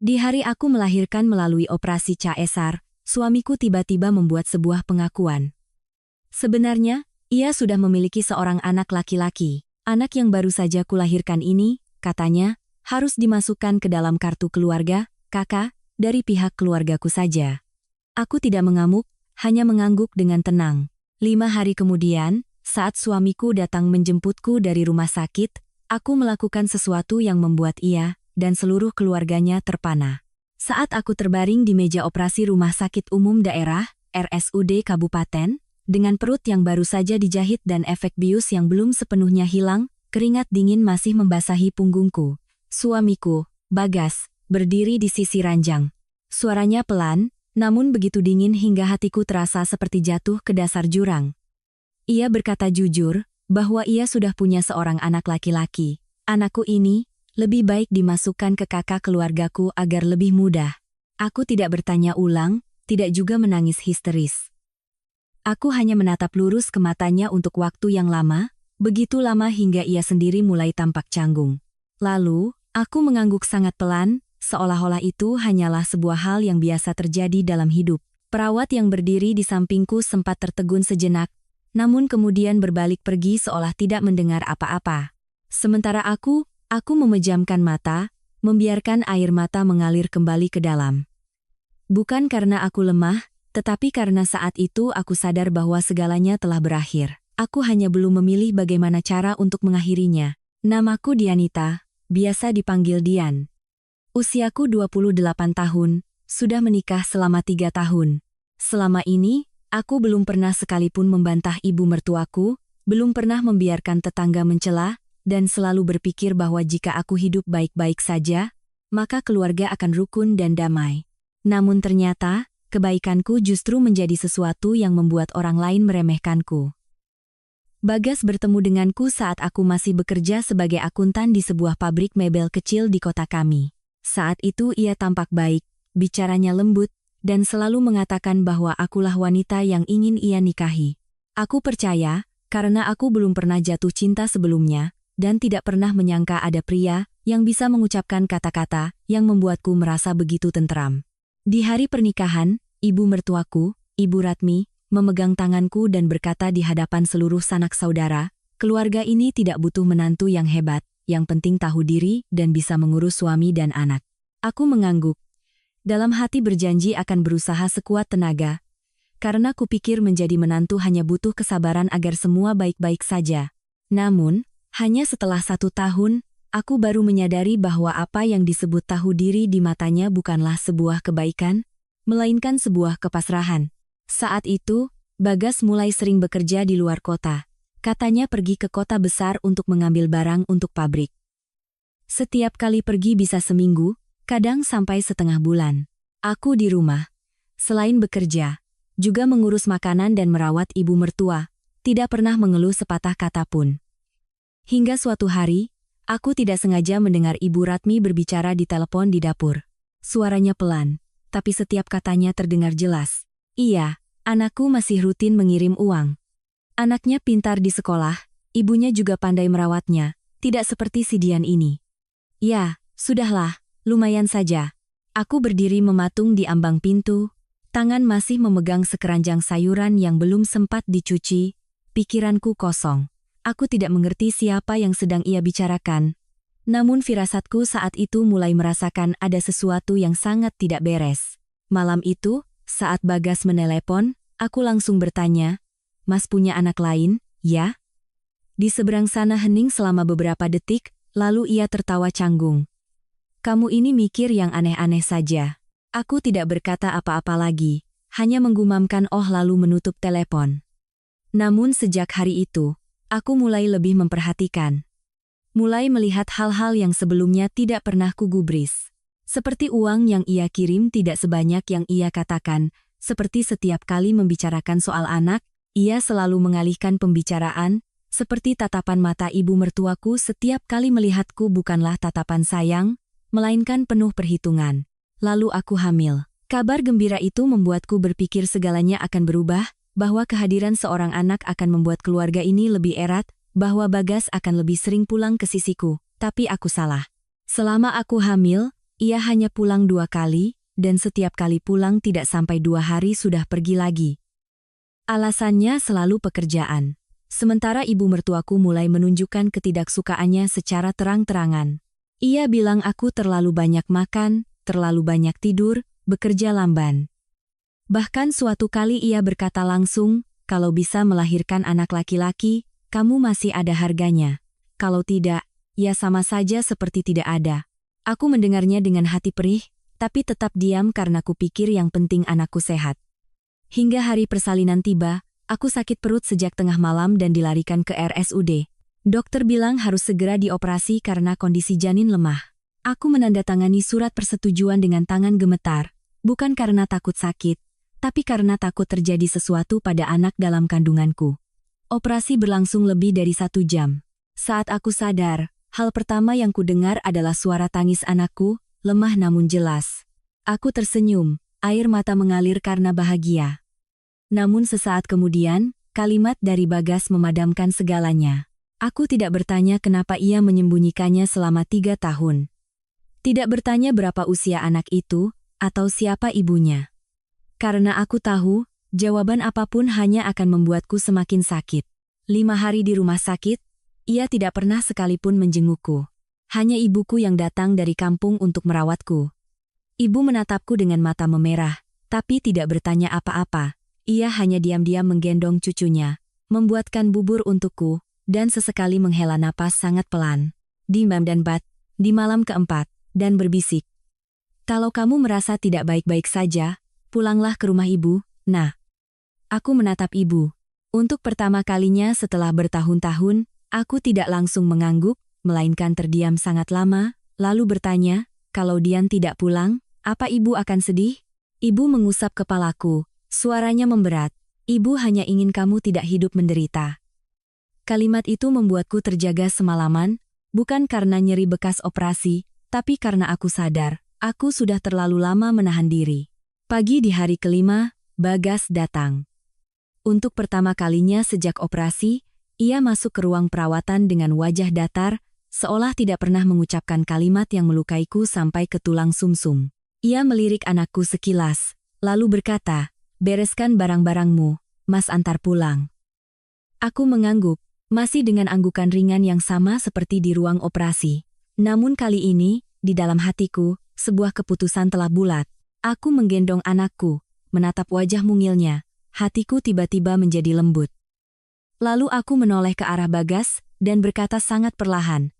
Di hari aku melahirkan melalui operasi caesar, suamiku tiba-tiba membuat sebuah pengakuan. Sebenarnya, ia sudah memiliki seorang anak laki-laki. Anak yang baru saja kulahirkan ini, katanya, harus dimasukkan ke dalam kartu keluarga, kakak, dari pihak keluargaku saja. Aku tidak mengamuk, hanya mengangguk dengan tenang. 5 hari kemudian, saat suamiku datang menjemputku dari rumah sakit, aku melakukan sesuatu yang membuat ia dan seluruh keluarganya terpana. Saat aku terbaring di meja operasi Rumah Sakit Umum Daerah, RSUD Kabupaten, dengan perut yang baru saja dijahit dan efek bius yang belum sepenuhnya hilang, keringat dingin masih membasahi punggungku. Suamiku, Bagas, berdiri di sisi ranjang. Suaranya pelan, namun begitu dingin hingga hatiku terasa seperti jatuh ke dasar jurang. Ia berkata jujur, bahwa ia sudah punya seorang anak laki-laki. Anakku ini, lebih baik dimasukkan ke kakak keluargaku agar lebih mudah. Aku tidak bertanya ulang, tidak juga menangis histeris. Aku hanya menatap lurus ke matanya untuk waktu yang lama, begitu lama hingga ia sendiri mulai tampak canggung. Lalu, aku mengangguk sangat pelan, seolah-olah itu hanyalah sebuah hal yang biasa terjadi dalam hidup. Perawat yang berdiri di sampingku sempat tertegun sejenak, namun kemudian berbalik pergi seolah tidak mendengar apa-apa. Sementara aku memejamkan mata, membiarkan air mata mengalir kembali ke dalam. Bukan karena aku lemah, tetapi karena saat itu aku sadar bahwa segalanya telah berakhir. Aku hanya belum memilih bagaimana cara untuk mengakhirinya. Namaku Dianita, biasa dipanggil Dian. Usiaku 28 tahun, sudah menikah selama 3 tahun. Selama ini, aku belum pernah sekalipun membantah ibu mertuaku, belum pernah membiarkan tetangga mencela, dan selalu berpikir bahwa jika aku hidup baik-baik saja, maka keluarga akan rukun dan damai. Namun ternyata, kebaikanku justru menjadi sesuatu yang membuat orang lain meremehkanku. Bagas bertemu denganku saat aku masih bekerja sebagai akuntan di sebuah pabrik mebel kecil di kota kami. Saat itu ia tampak baik, bicaranya lembut, dan selalu mengatakan bahwa akulah wanita yang ingin ia nikahi. Aku percaya, karena aku belum pernah jatuh cinta sebelumnya, dan tidak pernah menyangka ada pria yang bisa mengucapkan kata-kata yang membuatku merasa begitu tenteram. Di hari pernikahan, ibu mertuaku, Ibu Ratmi, memegang tanganku dan berkata di hadapan seluruh sanak saudara, keluarga ini tidak butuh menantu yang hebat, yang penting tahu diri dan bisa mengurus suami dan anak. Aku mengangguk. Dalam hati berjanji akan berusaha sekuat tenaga, karena kupikir menjadi menantu hanya butuh kesabaran agar semua baik-baik saja. Namun, hanya setelah 1 tahun, aku baru menyadari bahwa apa yang disebut tahu diri di matanya bukanlah sebuah kebaikan, melainkan sebuah kepasrahan. Saat itu, Bagas mulai sering bekerja di luar kota. Katanya pergi ke kota besar untuk mengambil barang untuk pabrik. Setiap kali pergi bisa seminggu, kadang sampai setengah bulan. Aku di rumah, selain bekerja, juga mengurus makanan dan merawat ibu mertua, tidak pernah mengeluh sepatah kata pun. Hingga suatu hari, aku tidak sengaja mendengar Ibu Ratmi berbicara di telepon di dapur. Suaranya pelan, tapi setiap katanya terdengar jelas. Iya, anakku masih rutin mengirim uang. Anaknya pintar di sekolah, ibunya juga pandai merawatnya, tidak seperti si Dian ini. Ya, sudahlah, lumayan saja. Aku berdiri mematung di ambang pintu, tangan masih memegang sekeranjang sayuran yang belum sempat dicuci, pikiranku kosong. Aku tidak mengerti siapa yang sedang ia bicarakan. Namun firasatku saat itu mulai merasakan ada sesuatu yang sangat tidak beres. Malam itu, saat Bagas menelepon, aku langsung bertanya, "Mas punya anak lain, ya?" Di seberang sana hening selama beberapa detik, lalu ia tertawa canggung. "Kamu ini mikir yang aneh-aneh saja." Aku tidak berkata apa-apa lagi, hanya menggumamkan oh lalu menutup telepon. Namun sejak hari itu, aku mulai lebih memperhatikan. Mulai melihat hal-hal yang sebelumnya tidak pernah kugubris. Seperti uang yang ia kirim tidak sebanyak yang ia katakan, seperti setiap kali membicarakan soal anak, ia selalu mengalihkan pembicaraan, seperti tatapan mata ibu mertuaku setiap kali melihatku bukanlah tatapan sayang, melainkan penuh perhitungan. Lalu aku hamil. Kabar gembira itu membuatku berpikir segalanya akan berubah, bahwa kehadiran seorang anak akan membuat keluarga ini lebih erat, bahwa Bagas akan lebih sering pulang ke sisiku, tapi aku salah. Selama aku hamil, ia hanya pulang 2 kali, dan setiap kali pulang tidak sampai 2 hari sudah pergi lagi. Alasannya selalu pekerjaan. Sementara ibu mertuaku mulai menunjukkan ketidaksukaannya secara terang-terangan. Ia bilang aku terlalu banyak makan, terlalu banyak tidur, bekerja lamban. Bahkan suatu kali ia berkata langsung, kalau bisa melahirkan anak laki-laki, kamu masih ada harganya. Kalau tidak, ya sama saja seperti tidak ada. Aku mendengarnya dengan hati perih, tapi tetap diam karena kupikir yang penting anakku sehat. Hingga hari persalinan tiba, aku sakit perut sejak tengah malam dan dilarikan ke RSUD. Dokter bilang harus segera dioperasi karena kondisi janin lemah. Aku menandatangani surat persetujuan dengan tangan gemetar, bukan karena takut sakit, tapi karena takut terjadi sesuatu pada anak dalam kandunganku. Operasi berlangsung lebih dari 1 jam. Saat aku sadar, hal pertama yang kudengar adalah suara tangis anakku, lemah namun jelas. Aku tersenyum, air mata mengalir karena bahagia. Namun sesaat kemudian, kalimat dari Bagas memadamkan segalanya. Aku tidak bertanya kenapa ia menyembunyikannya selama 3 tahun. Tidak bertanya berapa usia anak itu, atau siapa ibunya. Karena aku tahu, jawaban apapun hanya akan membuatku semakin sakit. 5 hari di rumah sakit, ia tidak pernah sekalipun menjengukku. Hanya ibuku yang datang dari kampung untuk merawatku. Ibu menatapku dengan mata memerah, tapi tidak bertanya apa-apa. Ia hanya diam-diam menggendong cucunya, membuatkan bubur untukku, dan sesekali menghela napas sangat pelan. Di malam keempat, dan berbisik. Kalau kamu merasa tidak baik-baik saja, pulanglah ke rumah ibu, nah. Aku menatap ibu. Untuk pertama kalinya setelah bertahun-tahun, aku tidak langsung mengangguk, melainkan terdiam sangat lama, lalu bertanya, kalau Dian tidak pulang, apa ibu akan sedih? Ibu mengusap kepalaku. Suaranya memberat, ibu hanya ingin kamu tidak hidup menderita. Kalimat itu membuatku terjaga semalaman, bukan karena nyeri bekas operasi, tapi karena aku sadar, aku sudah terlalu lama menahan diri. Pagi di hari kelima, Bagas datang. Untuk pertama kalinya sejak operasi, ia masuk ke ruang perawatan dengan wajah datar, seolah tidak pernah mengucapkan kalimat yang melukaiku sampai ke tulang sumsum. Ia melirik anakku sekilas, lalu berkata, bereskan barang-barangmu, Mas antar pulang. Aku mengangguk, masih dengan anggukan ringan yang sama seperti di ruang operasi. Namun kali ini, di dalam hatiku, sebuah keputusan telah bulat. Aku menggendong anakku, menatap wajah mungilnya, hatiku tiba-tiba menjadi lembut. Lalu aku menoleh ke arah Bagas, dan berkata sangat perlahan.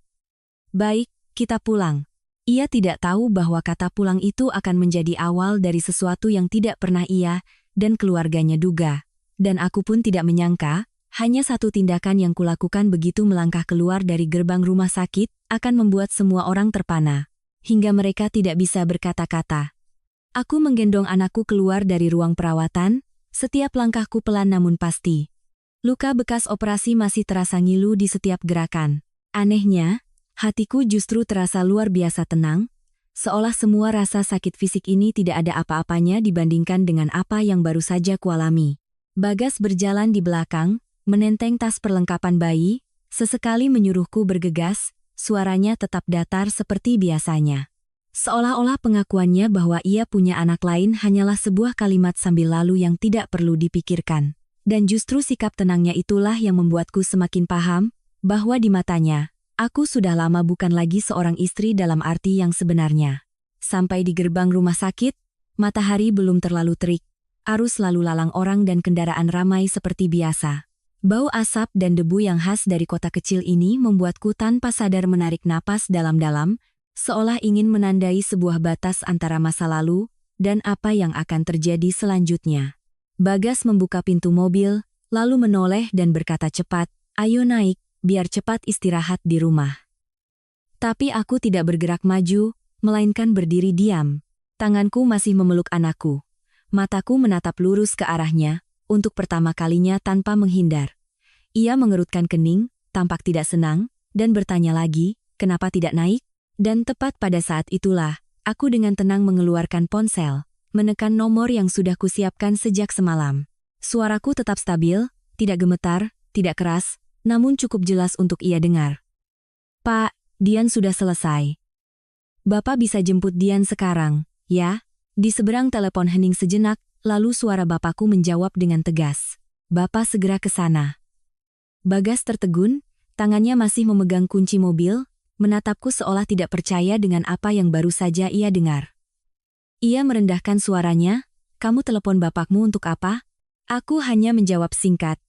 Baik, kita pulang. Ia tidak tahu bahwa kata pulang itu akan menjadi awal dari sesuatu yang tidak pernah ia dan keluarganya duga. Dan aku pun tidak menyangka, hanya satu tindakan yang kulakukan begitu melangkah keluar dari gerbang rumah sakit, akan membuat semua orang terpana. Hingga mereka tidak bisa berkata-kata. Aku menggendong anakku keluar dari ruang perawatan, setiap langkahku pelan namun pasti. Luka bekas operasi masih terasa ngilu di setiap gerakan. Anehnya, hatiku justru terasa luar biasa tenang, seolah semua rasa sakit fisik ini tidak ada apa-apanya dibandingkan dengan apa yang baru saja kualami. Bagas berjalan di belakang, menenteng tas perlengkapan bayi, sesekali menyuruhku bergegas, suaranya tetap datar seperti biasanya. Seolah-olah pengakuannya bahwa ia punya anak lain hanyalah sebuah kalimat sambil lalu yang tidak perlu dipikirkan. Dan justru sikap tenangnya itulah yang membuatku semakin paham, bahwa di matanya, aku sudah lama bukan lagi seorang istri dalam arti yang sebenarnya. Sampai di gerbang rumah sakit, matahari belum terlalu terik. Arus lalu lalang orang dan kendaraan ramai seperti biasa. Bau asap dan debu yang khas dari kota kecil ini membuatku tanpa sadar menarik napas dalam-dalam, seolah ingin menandai sebuah batas antara masa lalu dan apa yang akan terjadi selanjutnya. Bagas membuka pintu mobil, lalu menoleh dan berkata cepat, "Ayo naik, biar cepat istirahat di rumah." Tapi aku tidak bergerak maju, melainkan berdiri diam. Tanganku masih memeluk anakku. Mataku menatap lurus ke arahnya, untuk pertama kalinya tanpa menghindar. Ia mengerutkan kening, tampak tidak senang, dan bertanya lagi, kenapa tidak naik? Dan tepat pada saat itulah, aku dengan tenang mengeluarkan ponsel, menekan nomor yang sudah kusiapkan sejak semalam. Suaraku tetap stabil, tidak gemetar, tidak keras, namun cukup jelas untuk ia dengar. "Pak, Dian sudah selesai." Bapak bisa jemput Dian sekarang, ya? Di seberang telepon hening sejenak, lalu suara bapakku menjawab dengan tegas. Bapak segera ke sana. Bagas tertegun, tangannya masih memegang kunci mobil, menatapku seolah tidak percaya dengan apa yang baru saja ia dengar. Ia merendahkan suaranya, kamu telepon bapakmu untuk apa? Aku hanya menjawab singkat.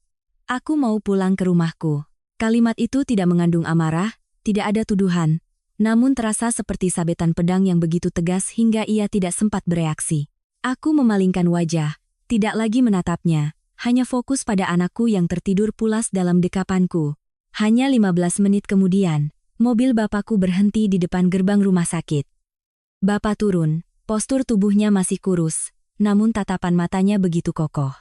Aku mau pulang ke rumahku. Kalimat itu tidak mengandung amarah, tidak ada tuduhan, namun terasa seperti sabetan pedang yang begitu tegas hingga ia tidak sempat bereaksi. Aku memalingkan wajah, tidak lagi menatapnya, hanya fokus pada anakku yang tertidur pulas dalam dekapanku. Hanya 15 menit kemudian, mobil bapakku berhenti di depan gerbang rumah sakit. Bapak turun, postur tubuhnya masih kurus, namun tatapan matanya begitu kokoh.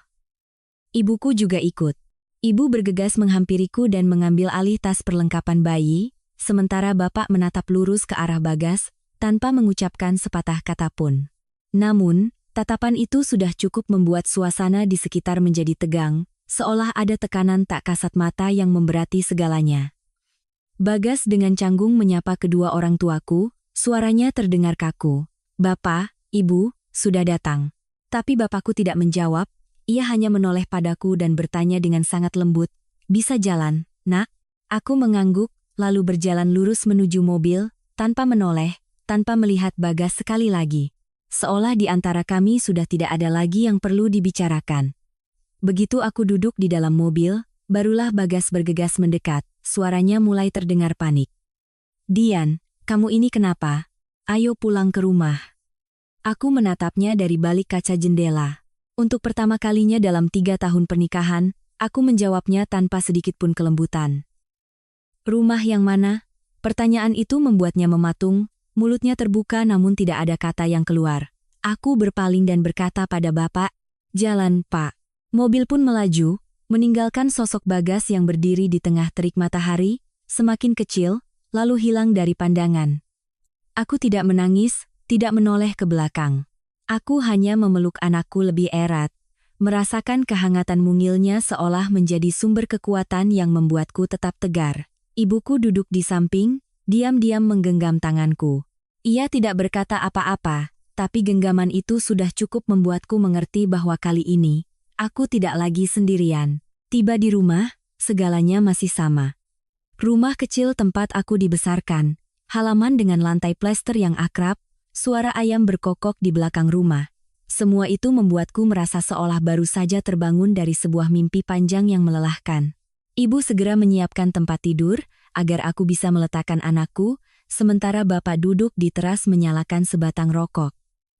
Ibuku juga ikut. Ibu bergegas menghampiriku dan mengambil alih tas perlengkapan bayi, sementara bapak menatap lurus ke arah Bagas, tanpa mengucapkan sepatah kata pun. Namun, tatapan itu sudah cukup membuat suasana di sekitar menjadi tegang, seolah ada tekanan tak kasat mata yang memberati segalanya. Bagas dengan canggung menyapa kedua orang tuaku, suaranya terdengar kaku. Bapak, Ibu, sudah datang. Tapi bapakku tidak menjawab, ia hanya menoleh padaku dan bertanya dengan sangat lembut, bisa jalan, nak? Aku mengangguk, lalu berjalan lurus menuju mobil, tanpa menoleh, tanpa melihat Bagas sekali lagi. Seolah di antara kami sudah tidak ada lagi yang perlu dibicarakan. Begitu aku duduk di dalam mobil, barulah Bagas bergegas mendekat, suaranya mulai terdengar panik. Dian, kamu ini kenapa? Ayo pulang ke rumah. Aku menatapnya dari balik kaca jendela. Untuk pertama kalinya dalam 3 tahun pernikahan, aku menjawabnya tanpa sedikit pun kelembutan. Rumah yang mana? Pertanyaan itu membuatnya mematung, mulutnya terbuka namun tidak ada kata yang keluar. Aku berpaling dan berkata pada bapak, jalan Pak. Mobil pun melaju, meninggalkan sosok Bagas yang berdiri di tengah terik matahari, semakin kecil, lalu hilang dari pandangan. Aku tidak menangis, tidak menoleh ke belakang. Aku hanya memeluk anakku lebih erat, merasakan kehangatan mungilnya seolah menjadi sumber kekuatan yang membuatku tetap tegar. Ibuku duduk di samping, diam-diam menggenggam tanganku. Ia tidak berkata apa-apa, tapi genggaman itu sudah cukup membuatku mengerti bahwa kali ini, aku tidak lagi sendirian. Tiba di rumah, segalanya masih sama. Rumah kecil tempat aku dibesarkan, halaman dengan lantai plester yang akrab, suara ayam berkokok di belakang rumah. Semua itu membuatku merasa seolah baru saja terbangun dari sebuah mimpi panjang yang melelahkan. Ibu segera menyiapkan tempat tidur, agar aku bisa meletakkan anakku, sementara bapak duduk di teras menyalakan sebatang rokok.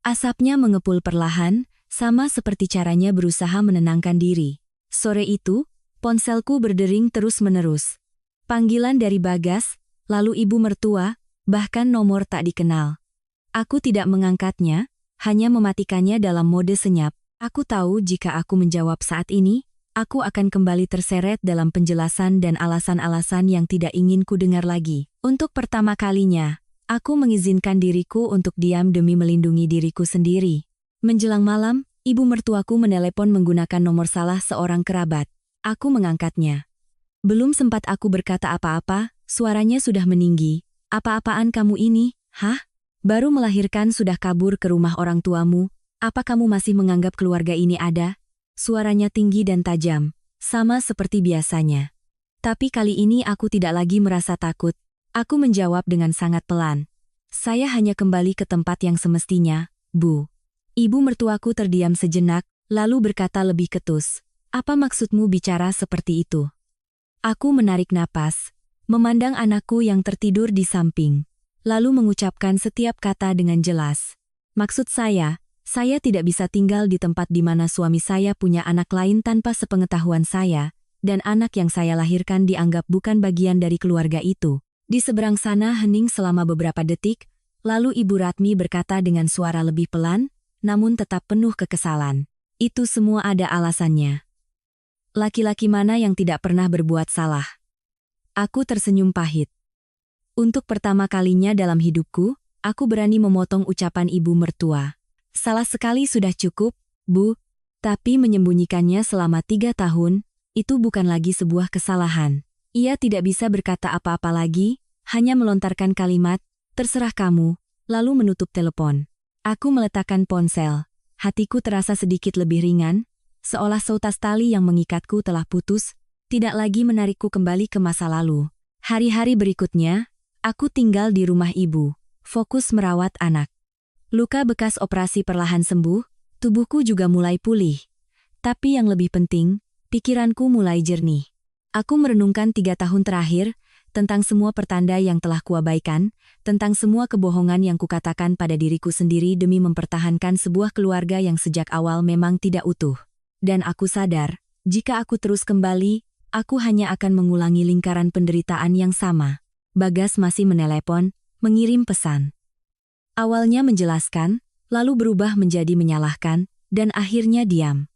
Asapnya mengepul perlahan, sama seperti caranya berusaha menenangkan diri. Sore itu, ponselku berdering terus-menerus. Panggilan dari Bagas, lalu ibu mertua, bahkan nomor tak dikenal. Aku tidak mengangkatnya, hanya mematikannya dalam mode senyap. Aku tahu jika aku menjawab saat ini, aku akan kembali terseret dalam penjelasan dan alasan-alasan yang tidak ingin ku dengar lagi. Untuk pertama kalinya, aku mengizinkan diriku untuk diam demi melindungi diriku sendiri. Menjelang malam, ibu mertuaku menelepon menggunakan nomor salah seorang kerabat. Aku mengangkatnya. Belum sempat aku berkata apa-apa, suaranya sudah meninggi. Apa-apaan kamu ini, hah? Baru melahirkan sudah kabur ke rumah orang tuamu, apa kamu masih menganggap keluarga ini ada? Suaranya tinggi dan tajam, sama seperti biasanya. Tapi kali ini aku tidak lagi merasa takut. Aku menjawab dengan sangat pelan. Saya hanya kembali ke tempat yang semestinya, Bu. Ibu mertuaku terdiam sejenak, lalu berkata lebih ketus. Apa maksudmu bicara seperti itu? Aku menarik napas, memandang anakku yang tertidur di samping. Lalu mengucapkan setiap kata dengan jelas. Maksud saya tidak bisa tinggal di tempat di mana suami saya punya anak lain tanpa sepengetahuan saya, dan anak yang saya lahirkan dianggap bukan bagian dari keluarga itu. Di seberang sana hening selama beberapa detik, lalu Ibu Ratmi berkata dengan suara lebih pelan, namun tetap penuh kekesalan. Itu semua ada alasannya. Laki-laki mana yang tidak pernah berbuat salah? Aku tersenyum pahit. Untuk pertama kalinya dalam hidupku, aku berani memotong ucapan ibu mertua. Salah sekali sudah cukup, Bu, tapi menyembunyikannya selama 3 tahun, itu bukan lagi sebuah kesalahan. Ia tidak bisa berkata apa-apa lagi, hanya melontarkan kalimat, terserah kamu, lalu menutup telepon. Aku meletakkan ponsel. Hatiku terasa sedikit lebih ringan, seolah seutas tali yang mengikatku telah putus, tidak lagi menarikku kembali ke masa lalu. Hari-hari berikutnya, aku tinggal di rumah ibu, fokus merawat anak. Luka bekas operasi perlahan sembuh, tubuhku juga mulai pulih. Tapi yang lebih penting, pikiranku mulai jernih. Aku merenungkan 3 tahun terakhir, tentang semua pertanda yang telah kuabaikan, tentang semua kebohongan yang kukatakan pada diriku sendiri demi mempertahankan sebuah keluarga yang sejak awal memang tidak utuh. Dan aku sadar, jika aku terus kembali, aku hanya akan mengulangi lingkaran penderitaan yang sama. Bagas masih menelepon, mengirim pesan. Awalnya menjelaskan, lalu berubah menjadi menyalahkan, dan akhirnya diam.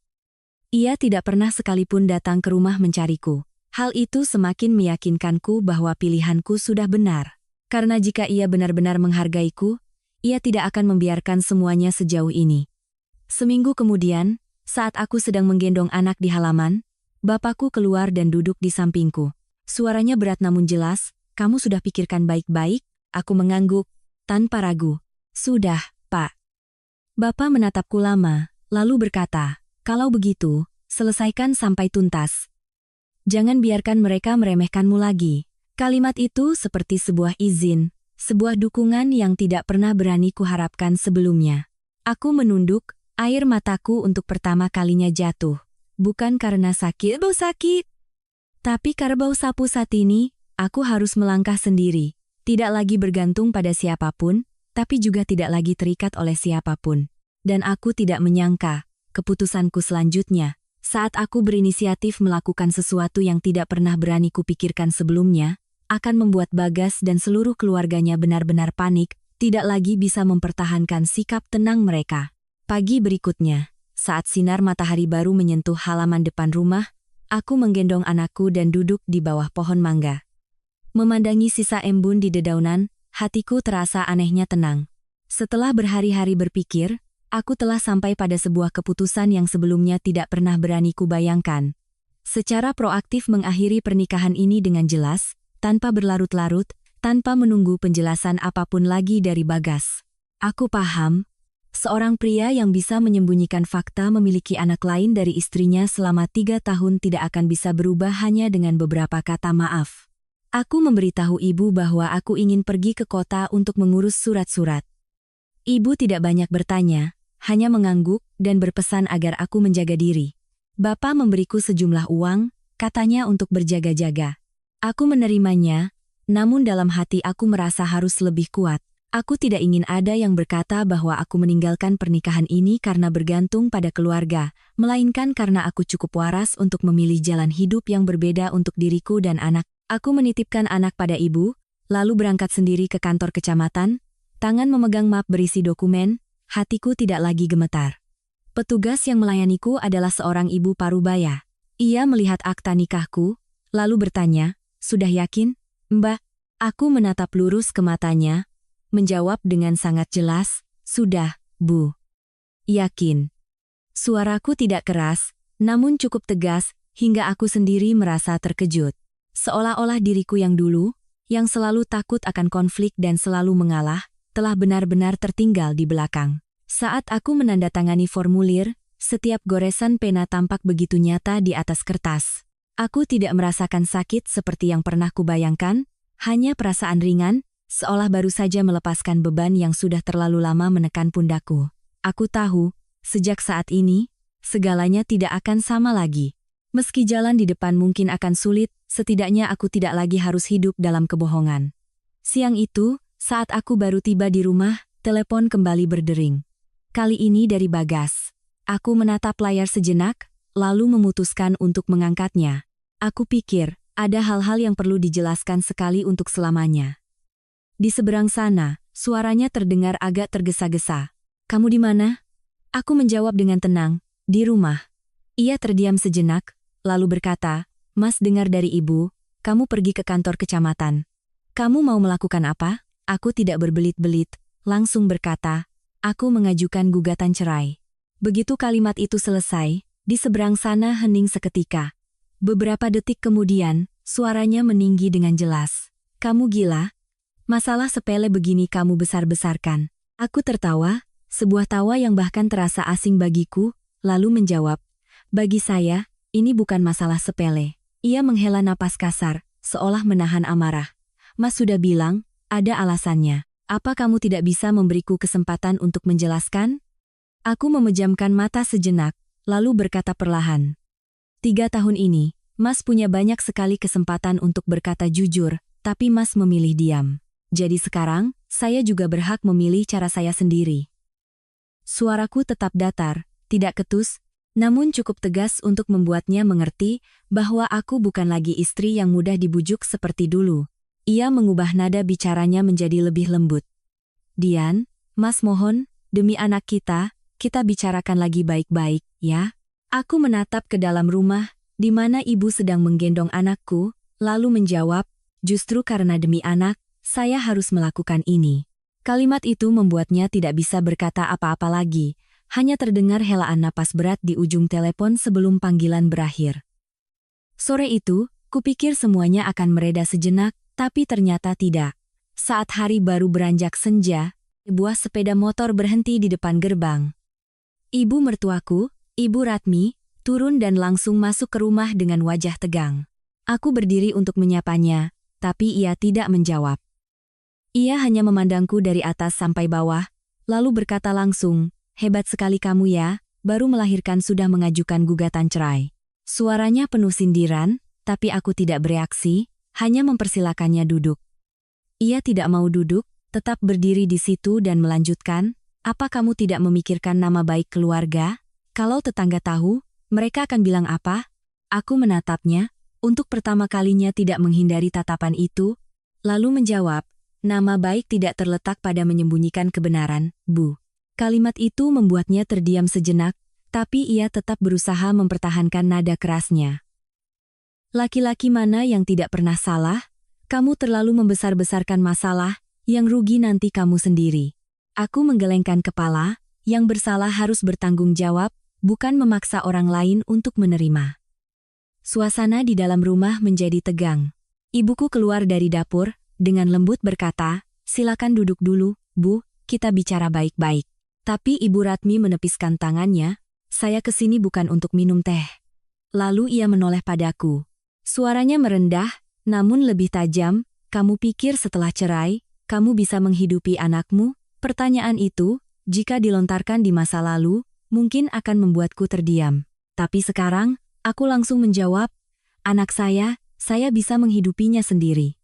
Ia tidak pernah sekalipun datang ke rumah mencariku. Hal itu semakin meyakinkanku bahwa pilihanku sudah benar. Karena jika ia benar-benar menghargaiku, ia tidak akan membiarkan semuanya sejauh ini. Seminggu kemudian, saat aku sedang menggendong anak di halaman, bapakku keluar dan duduk di sampingku. Suaranya berat namun jelas, "Kamu sudah pikirkan baik-baik?" Aku mengangguk, tanpa ragu. "Sudah, Pak." Bapak menatapku lama, lalu berkata, "Kalau begitu, selesaikan sampai tuntas. Jangan biarkan mereka meremehkanmu lagi." Kalimat itu seperti sebuah izin, sebuah dukungan yang tidak pernah berani kuharapkan sebelumnya. Aku menunduk, air mataku untuk pertama kalinya jatuh. Bukan karena sakit, tapi karena bau sapu saat ini, aku harus melangkah sendiri. Tidak lagi bergantung pada siapapun, tapi juga tidak lagi terikat oleh siapapun. Dan aku tidak menyangka, keputusanku selanjutnya, saat aku berinisiatif melakukan sesuatu yang tidak pernah berani kupikirkan sebelumnya, akan membuat Bagas dan seluruh keluarganya benar-benar panik, tidak lagi bisa mempertahankan sikap tenang mereka. Pagi berikutnya, saat sinar matahari baru menyentuh halaman depan rumah, aku menggendong anakku dan duduk di bawah pohon mangga. Memandangi sisa embun di dedaunan, hatiku terasa anehnya tenang. Setelah berhari-hari berpikir, aku telah sampai pada sebuah keputusan yang sebelumnya tidak pernah berani kubayangkan. Secara proaktif mengakhiri pernikahan ini dengan jelas, tanpa berlarut-larut, tanpa menunggu penjelasan apapun lagi dari Bagas. Aku paham, seorang pria yang bisa menyembunyikan fakta memiliki anak lain dari istrinya selama 3 tahun tidak akan bisa berubah hanya dengan beberapa kata maaf. Aku memberitahu ibu bahwa aku ingin pergi ke kota untuk mengurus surat-surat. Ibu tidak banyak bertanya, hanya mengangguk dan berpesan agar aku menjaga diri. Bapak memberiku sejumlah uang, katanya untuk berjaga-jaga. Aku menerimanya, namun dalam hati aku merasa harus lebih kuat. Aku tidak ingin ada yang berkata bahwa aku meninggalkan pernikahan ini karena bergantung pada keluarga, melainkan karena aku cukup waras untuk memilih jalan hidup yang berbeda untuk diriku dan anak. Aku menitipkan anak pada ibu, lalu berangkat sendiri ke kantor kecamatan, tangan memegang map berisi dokumen, hatiku tidak lagi gemetar. Petugas yang melayaniku adalah seorang ibu parubaya. Ia melihat akta nikahku, lalu bertanya, "Sudah yakin, Mbak?" Aku menatap lurus ke matanya, menjawab dengan sangat jelas, "Sudah, Bu." "Yakin?" Suaraku tidak keras, namun cukup tegas, hingga aku sendiri merasa terkejut. Seolah-olah diriku yang dulu, yang selalu takut akan konflik dan selalu mengalah, telah benar-benar tertinggal di belakang. Saat aku menandatangani formulir, setiap goresan pena tampak begitu nyata di atas kertas. Aku tidak merasakan sakit seperti yang pernah kubayangkan, hanya perasaan ringan, seolah baru saja melepaskan beban yang sudah terlalu lama menekan pundakku. Aku tahu, sejak saat ini, segalanya tidak akan sama lagi. Meski jalan di depan mungkin akan sulit, setidaknya aku tidak lagi harus hidup dalam kebohongan. Siang itu, saat aku baru tiba di rumah, telepon kembali berdering. Kali ini dari Bagas. Aku menatap layar sejenak, lalu memutuskan untuk mengangkatnya. Aku pikir, ada hal-hal yang perlu dijelaskan sekali untuk selamanya. Di seberang sana, suaranya terdengar agak tergesa-gesa. "Kamu di mana?" Aku menjawab dengan tenang, "Di rumah." Ia terdiam sejenak, lalu berkata, "Mas dengar dari ibu, kamu pergi ke kantor kecamatan. Kamu mau melakukan apa?" Aku tidak berbelit-belit, langsung berkata, "Aku mengajukan gugatan cerai." Begitu kalimat itu selesai, di seberang sana hening seketika. Beberapa detik kemudian, suaranya meninggi dengan jelas. "Kamu gila? Masalah sepele begini kamu besar-besarkan. Aku tertawa, sebuah tawa yang bahkan terasa asing bagiku, lalu menjawab, bagi saya, ini bukan masalah sepele. Ia menghela napas kasar, seolah menahan amarah. Mas sudah bilang, ada alasannya. Apa kamu tidak bisa memberiku kesempatan untuk menjelaskan? Aku memejamkan mata sejenak, lalu berkata perlahan. 3 tahun ini, Mas punya banyak sekali kesempatan untuk berkata jujur, tapi Mas memilih diam. Jadi sekarang, saya juga berhak memilih cara saya sendiri. Suaraku tetap datar, tidak ketus, namun cukup tegas untuk membuatnya mengerti bahwa aku bukan lagi istri yang mudah dibujuk seperti dulu. Ia mengubah nada bicaranya menjadi lebih lembut. Dian, Mas mohon, demi anak kita bicarakan lagi baik-baik, ya? Aku menatap ke dalam rumah, di mana ibu sedang menggendong anakku, lalu menjawab, justru karena demi anak, saya harus melakukan ini. Kalimat itu membuatnya tidak bisa berkata apa-apa lagi, hanya terdengar helaan napas berat di ujung telepon sebelum panggilan berakhir. Sore itu, kupikir semuanya akan mereda sejenak, tapi ternyata tidak. Saat hari baru beranjak senja, sebuah sepeda motor berhenti di depan gerbang. Ibu mertuaku, Ibu Ratmi, turun dan langsung masuk ke rumah dengan wajah tegang. Aku berdiri untuk menyapanya, tapi ia tidak menjawab. Ia hanya memandangku dari atas sampai bawah, lalu berkata langsung, hebat sekali kamu ya, baru melahirkan sudah mengajukan gugatan cerai. Suaranya penuh sindiran, tapi aku tidak bereaksi, hanya mempersilakannya duduk. Ia tidak mau duduk, tetap berdiri di situ dan melanjutkan, apa kamu tidak memikirkan nama baik keluarga? Kalau tetangga tahu, mereka akan bilang apa? Aku menatapnya, untuk pertama kalinya tidak menghindari tatapan itu, lalu menjawab, nama baik tidak terletak pada menyembunyikan kebenaran, Bu. Kalimat itu membuatnya terdiam sejenak, tapi ia tetap berusaha mempertahankan nada kerasnya. Laki-laki mana yang tidak pernah salah? Kamu terlalu membesar-besarkan masalah, yang rugi nanti kamu sendiri. Aku menggelengkan kepala, yang bersalah harus bertanggung jawab, bukan memaksa orang lain untuk menerima. Suasana di dalam rumah menjadi tegang. Ibuku keluar dari dapur, dengan lembut berkata, silakan duduk dulu, Bu, kita bicara baik-baik. Tapi Ibu Ratmi menepiskan tangannya, saya kesini bukan untuk minum teh. Lalu ia menoleh padaku. Suaranya merendah, namun lebih tajam, kamu pikir setelah cerai, kamu bisa menghidupi anakmu? Pertanyaan itu, jika dilontarkan di masa lalu, mungkin akan membuatku terdiam. Tapi sekarang, aku langsung menjawab, anak saya bisa menghidupinya sendiri.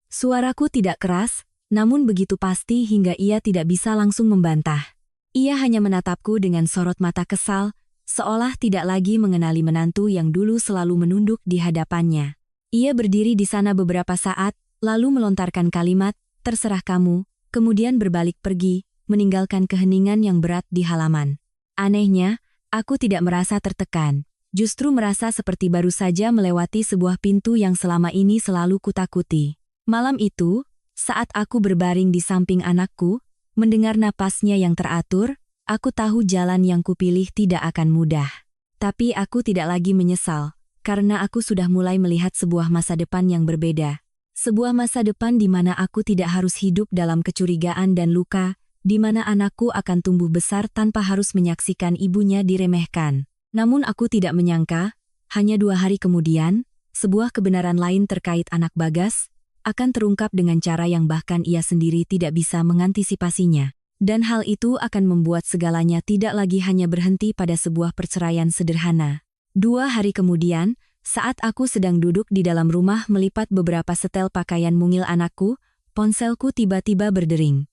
Suaraku tidak keras, namun begitu pasti hingga ia tidak bisa langsung membantah. Ia hanya menatapku dengan sorot mata kesal, seolah tidak lagi mengenali menantu yang dulu selalu menunduk di hadapannya. Ia berdiri di sana beberapa saat, lalu melontarkan kalimat, terserah kamu, kemudian berbalik pergi, meninggalkan keheningan yang berat di halaman. Anehnya, aku tidak merasa tertekan, justru merasa seperti baru saja melewati sebuah pintu yang selama ini selalu kutakuti. Malam itu, saat aku berbaring di samping anakku, mendengar napasnya yang teratur, aku tahu jalan yang kupilih tidak akan mudah. Tapi aku tidak lagi menyesal, karena aku sudah mulai melihat sebuah masa depan yang berbeda. Sebuah masa depan di mana aku tidak harus hidup dalam kecurigaan dan luka, di mana anakku akan tumbuh besar tanpa harus menyaksikan ibunya diremehkan. Namun aku tidak menyangka, hanya 2 hari kemudian, sebuah kebenaran lain terkait anak Bagas, akan terungkap dengan cara yang bahkan ia sendiri tidak bisa mengantisipasinya. Dan hal itu akan membuat segalanya tidak lagi hanya berhenti pada sebuah perceraian sederhana. 2 hari kemudian, saat aku sedang duduk di dalam rumah melipat beberapa setel pakaian mungil anakku, ponselku tiba-tiba berdering.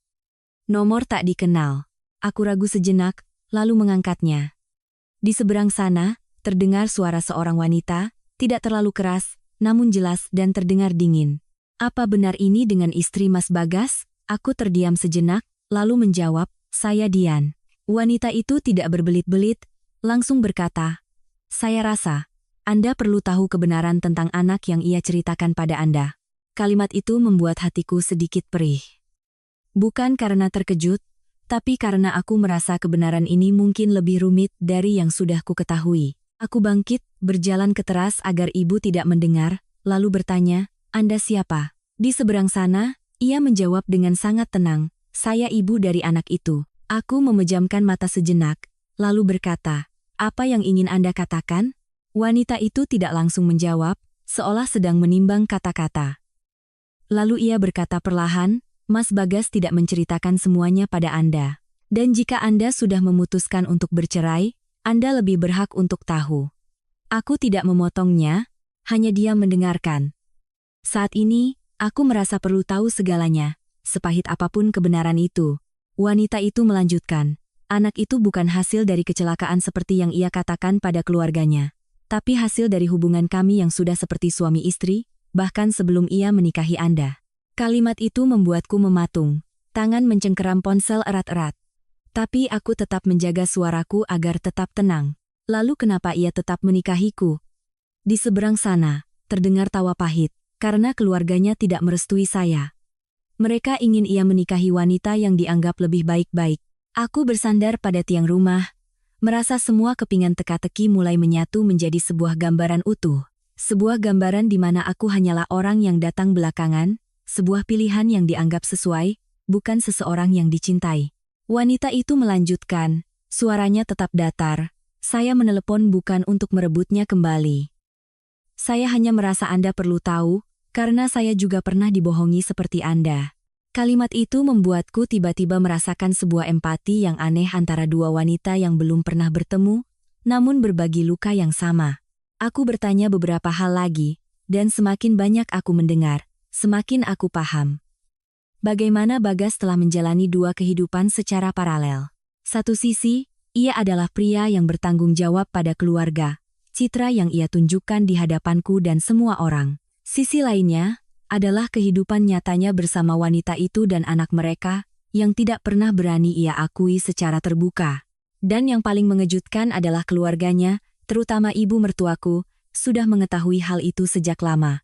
Nomor tak dikenal. Aku ragu sejenak, lalu mengangkatnya. Di seberang sana, terdengar suara seorang wanita, tidak terlalu keras, namun jelas dan terdengar dingin. Apa benar ini dengan istri Mas Bagas? Aku terdiam sejenak, lalu menjawab, saya Dian. Wanita itu tidak berbelit-belit, langsung berkata, saya rasa, Anda perlu tahu kebenaran tentang anak yang ia ceritakan pada Anda. Kalimat itu membuat hatiku sedikit perih. Bukan karena terkejut, tapi karena aku merasa kebenaran ini mungkin lebih rumit dari yang sudah ku ketahui. Aku bangkit, berjalan ke teras agar ibu tidak mendengar, lalu bertanya, Anda siapa? Di seberang sana, Ia menjawab dengan sangat tenang, "Saya ibu dari anak itu." Aku memejamkan mata sejenak, lalu berkata, "Apa yang ingin Anda katakan?" Wanita itu tidak langsung menjawab, seolah sedang menimbang kata-kata. Lalu ia berkata perlahan, "Mas Bagas tidak menceritakan semuanya pada Anda. Dan jika Anda sudah memutuskan untuk bercerai, Anda lebih berhak untuk tahu." Aku tidak memotongnya, hanya diam mendengarkan. Saat ini, aku merasa perlu tahu segalanya, sepahit apapun kebenaran itu. Wanita itu melanjutkan, "Anak itu bukan hasil dari kecelakaan seperti yang ia katakan pada keluarganya, tapi hasil dari hubungan kami yang sudah seperti suami istri, bahkan sebelum ia menikahi Anda." Kalimat itu membuatku mematung, tangan mencengkeram ponsel erat-erat. Tapi aku tetap menjaga suaraku agar tetap tenang. Lalu kenapa ia tetap menikahiku? Di seberang sana, terdengar tawa pahit, karena keluarganya tidak merestui saya. Mereka ingin ia menikahi wanita yang dianggap lebih baik-baik. Aku bersandar pada tiang rumah, merasa semua kepingan teka-teki mulai menyatu menjadi sebuah gambaran utuh. Sebuah gambaran di mana aku hanyalah orang yang datang belakangan, sebuah pilihan yang dianggap sesuai, bukan seseorang yang dicintai. Wanita itu melanjutkan, suaranya tetap datar, "Saya menelepon bukan untuk merebutnya kembali. Saya hanya merasa Anda perlu tahu, karena saya juga pernah dibohongi seperti Anda." Kalimat itu membuatku tiba-tiba merasakan sebuah empati yang aneh antara dua wanita yang belum pernah bertemu, namun berbagi luka yang sama. Aku bertanya beberapa hal lagi, dan semakin banyak aku mendengar, semakin aku paham. Bagaimana Bagas telah menjalani dua kehidupan secara paralel. Satu sisi, ia adalah pria yang bertanggung jawab pada keluarga, citra yang ia tunjukkan di hadapanku dan semua orang. Sisi lainnya adalah kehidupan nyatanya bersama wanita itu dan anak mereka, yang tidak pernah berani ia akui secara terbuka. Dan yang paling mengejutkan adalah keluarganya, terutama ibu mertuaku, sudah mengetahui hal itu sejak lama.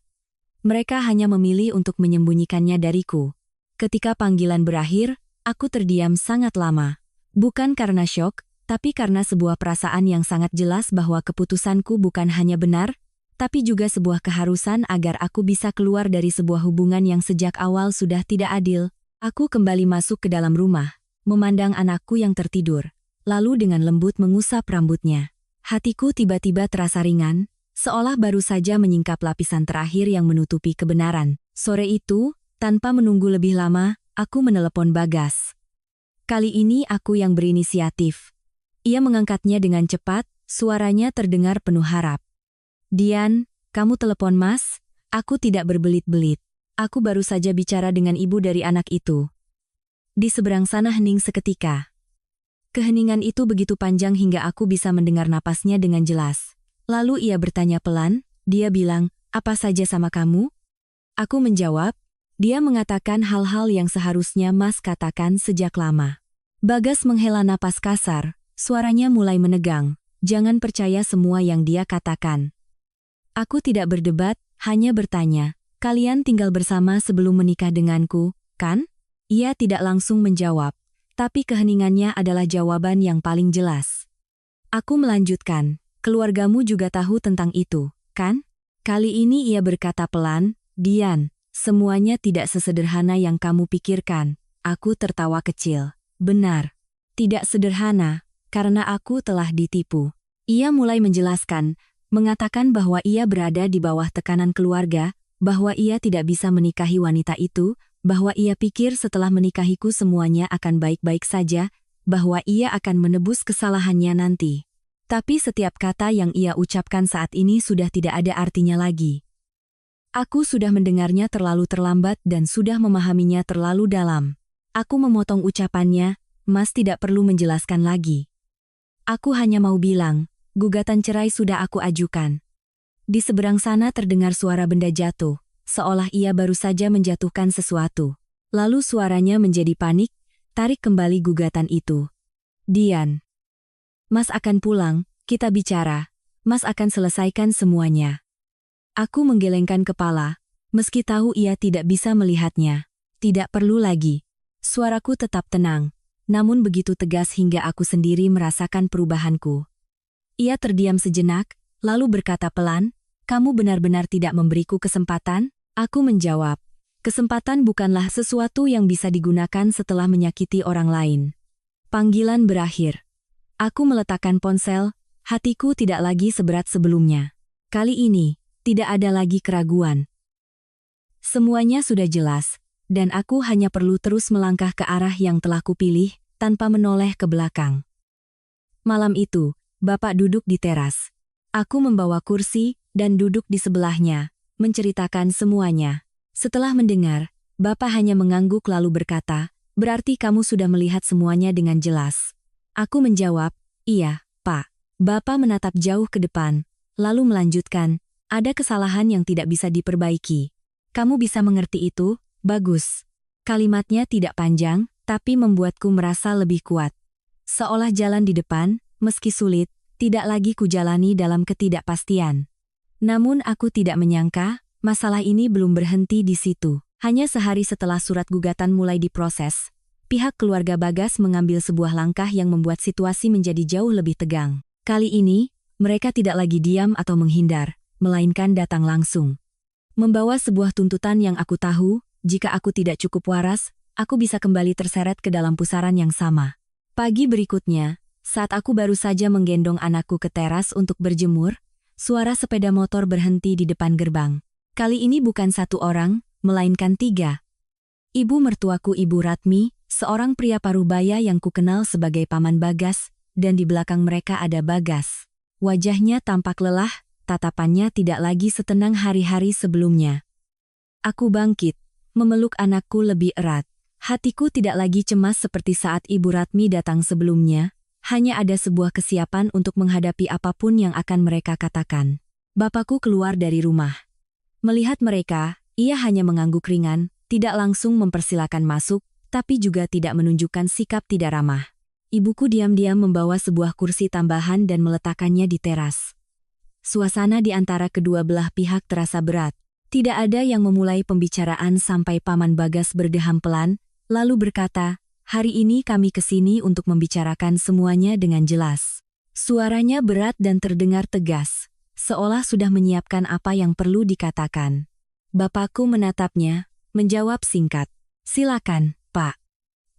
Mereka hanya memilih untuk menyembunyikannya dariku. Ketika panggilan berakhir, aku terdiam sangat lama. Bukan karena syok, tapi karena sebuah perasaan yang sangat jelas bahwa keputusanku bukan hanya benar, tapi juga sebuah keharusan agar aku bisa keluar dari sebuah hubungan yang sejak awal sudah tidak adil. Aku kembali masuk ke dalam rumah, memandang anakku yang tertidur, lalu dengan lembut mengusap rambutnya. Hatiku tiba-tiba terasa ringan, seolah baru saja menyingkap lapisan terakhir yang menutupi kebenaran. Sore itu, tanpa menunggu lebih lama, aku menelepon Bagas. Kali ini aku yang berinisiatif. Ia mengangkatnya dengan cepat, suaranya terdengar penuh harap. "Dian, kamu telepon Mas?" Aku tidak berbelit-belit. "Aku baru saja bicara dengan ibu dari anak itu." Di seberang sana hening seketika. Keheningan itu begitu panjang hingga aku bisa mendengar napasnya dengan jelas. Lalu ia bertanya pelan, dia bilang, "Apa saja sama kamu?" Aku menjawab, dia mengatakan hal-hal yang seharusnya Mas katakan sejak lama. Bagas menghela napas kasar, suaranya mulai menegang. "Jangan percaya semua yang dia katakan." Aku tidak berdebat, hanya bertanya, "Kalian tinggal bersama sebelum menikah denganku, kan?" Ia tidak langsung menjawab, tapi keheningannya adalah jawaban yang paling jelas. Aku melanjutkan, "Keluargamu juga tahu tentang itu, kan?" Kali ini ia berkata pelan, "Dian, semuanya tidak sesederhana yang kamu pikirkan." Aku tertawa kecil. "Benar. Tidak sederhana, karena aku telah ditipu." Ia mulai menjelaskan, mengatakan bahwa ia berada di bawah tekanan keluarga, bahwa ia tidak bisa menikahi wanita itu, bahwa ia pikir setelah menikahiku semuanya akan baik-baik saja, bahwa ia akan menebus kesalahannya nanti. Tapi setiap kata yang ia ucapkan saat ini sudah tidak ada artinya lagi. Aku sudah mendengarnya terlalu terlambat dan sudah memahaminya terlalu dalam. Aku memotong ucapannya, "Mas tidak perlu menjelaskan lagi. Aku hanya mau bilang, gugatan cerai sudah aku ajukan." Di seberang sana terdengar suara benda jatuh, seolah ia baru saja menjatuhkan sesuatu. Lalu suaranya menjadi panik, "Tarik kembali gugatan itu. Dian. Mas akan pulang, kita bicara. Mas akan selesaikan semuanya." Aku menggelengkan kepala, meski tahu ia tidak bisa melihatnya. "Tidak perlu lagi." Suaraku tetap tenang, namun begitu tegas hingga aku sendiri merasakan perubahanku. Ia terdiam sejenak, lalu berkata pelan, "Kamu benar-benar tidak memberiku kesempatan?" Aku menjawab, Kesempatan bukanlah sesuatu yang bisa digunakan setelah menyakiti orang lain. Panggilan berakhir. Aku meletakkan ponsel, hatiku tidak lagi seberat sebelumnya. Kali ini, tidak ada lagi keraguan. Semuanya sudah jelas, dan aku hanya perlu terus melangkah ke arah yang telah kupilih, tanpa menoleh ke belakang. Malam itu, Bapak duduk di teras. Aku membawa kursi, dan duduk di sebelahnya, menceritakan semuanya. Setelah mendengar, Bapak hanya mengangguk lalu berkata, "Berarti kamu sudah melihat semuanya dengan jelas." Aku menjawab, "Iya, Pak." Bapak menatap jauh ke depan, lalu melanjutkan, "Ada kesalahan yang tidak bisa diperbaiki. Kamu bisa mengerti itu? Bagus." Kalimatnya tidak panjang, tapi membuatku merasa lebih kuat. Seolah jalan di depan, meski sulit, tidak lagi kujalani dalam ketidakpastian. Namun aku tidak menyangka, masalah ini belum berhenti di situ. Hanya sehari setelah surat gugatan mulai diproses, pihak keluarga Bagas mengambil sebuah langkah yang membuat situasi menjadi jauh lebih tegang. Kali ini, mereka tidak lagi diam atau menghindar, melainkan datang langsung. Membawa sebuah tuntutan yang aku tahu, jika aku tidak cukup waras, aku bisa kembali terseret ke dalam pusaran yang sama. Pagi berikutnya, saat aku baru saja menggendong anakku ke teras untuk berjemur, suara sepeda motor berhenti di depan gerbang. Kali ini bukan satu orang, melainkan 3. Ibu mertuaku Ibu Ratmi, seorang pria parubaya yang kukenal sebagai paman Bagas, dan di belakang mereka ada Bagas. Wajahnya tampak lelah, tatapannya tidak lagi setenang hari-hari sebelumnya. Aku bangkit, memeluk anakku lebih erat. Hatiku tidak lagi cemas seperti saat Ibu Ratmi datang sebelumnya, hanya ada sebuah kesiapan untuk menghadapi apapun yang akan mereka katakan. Bapakku keluar dari rumah. Melihat mereka, ia hanya mengangguk ringan, tidak langsung mempersilakan masuk, tapi juga tidak menunjukkan sikap tidak ramah. Ibuku diam-diam membawa sebuah kursi tambahan dan meletakkannya di teras. Suasana di antara kedua belah pihak terasa berat. Tidak ada yang memulai pembicaraan sampai Paman Bagas berdeham pelan, lalu berkata, "Hari ini kami kesini untuk membicarakan semuanya dengan jelas." Suaranya berat dan terdengar tegas, seolah sudah menyiapkan apa yang perlu dikatakan. Bapakku menatapnya, menjawab singkat, "Silakan, Pak."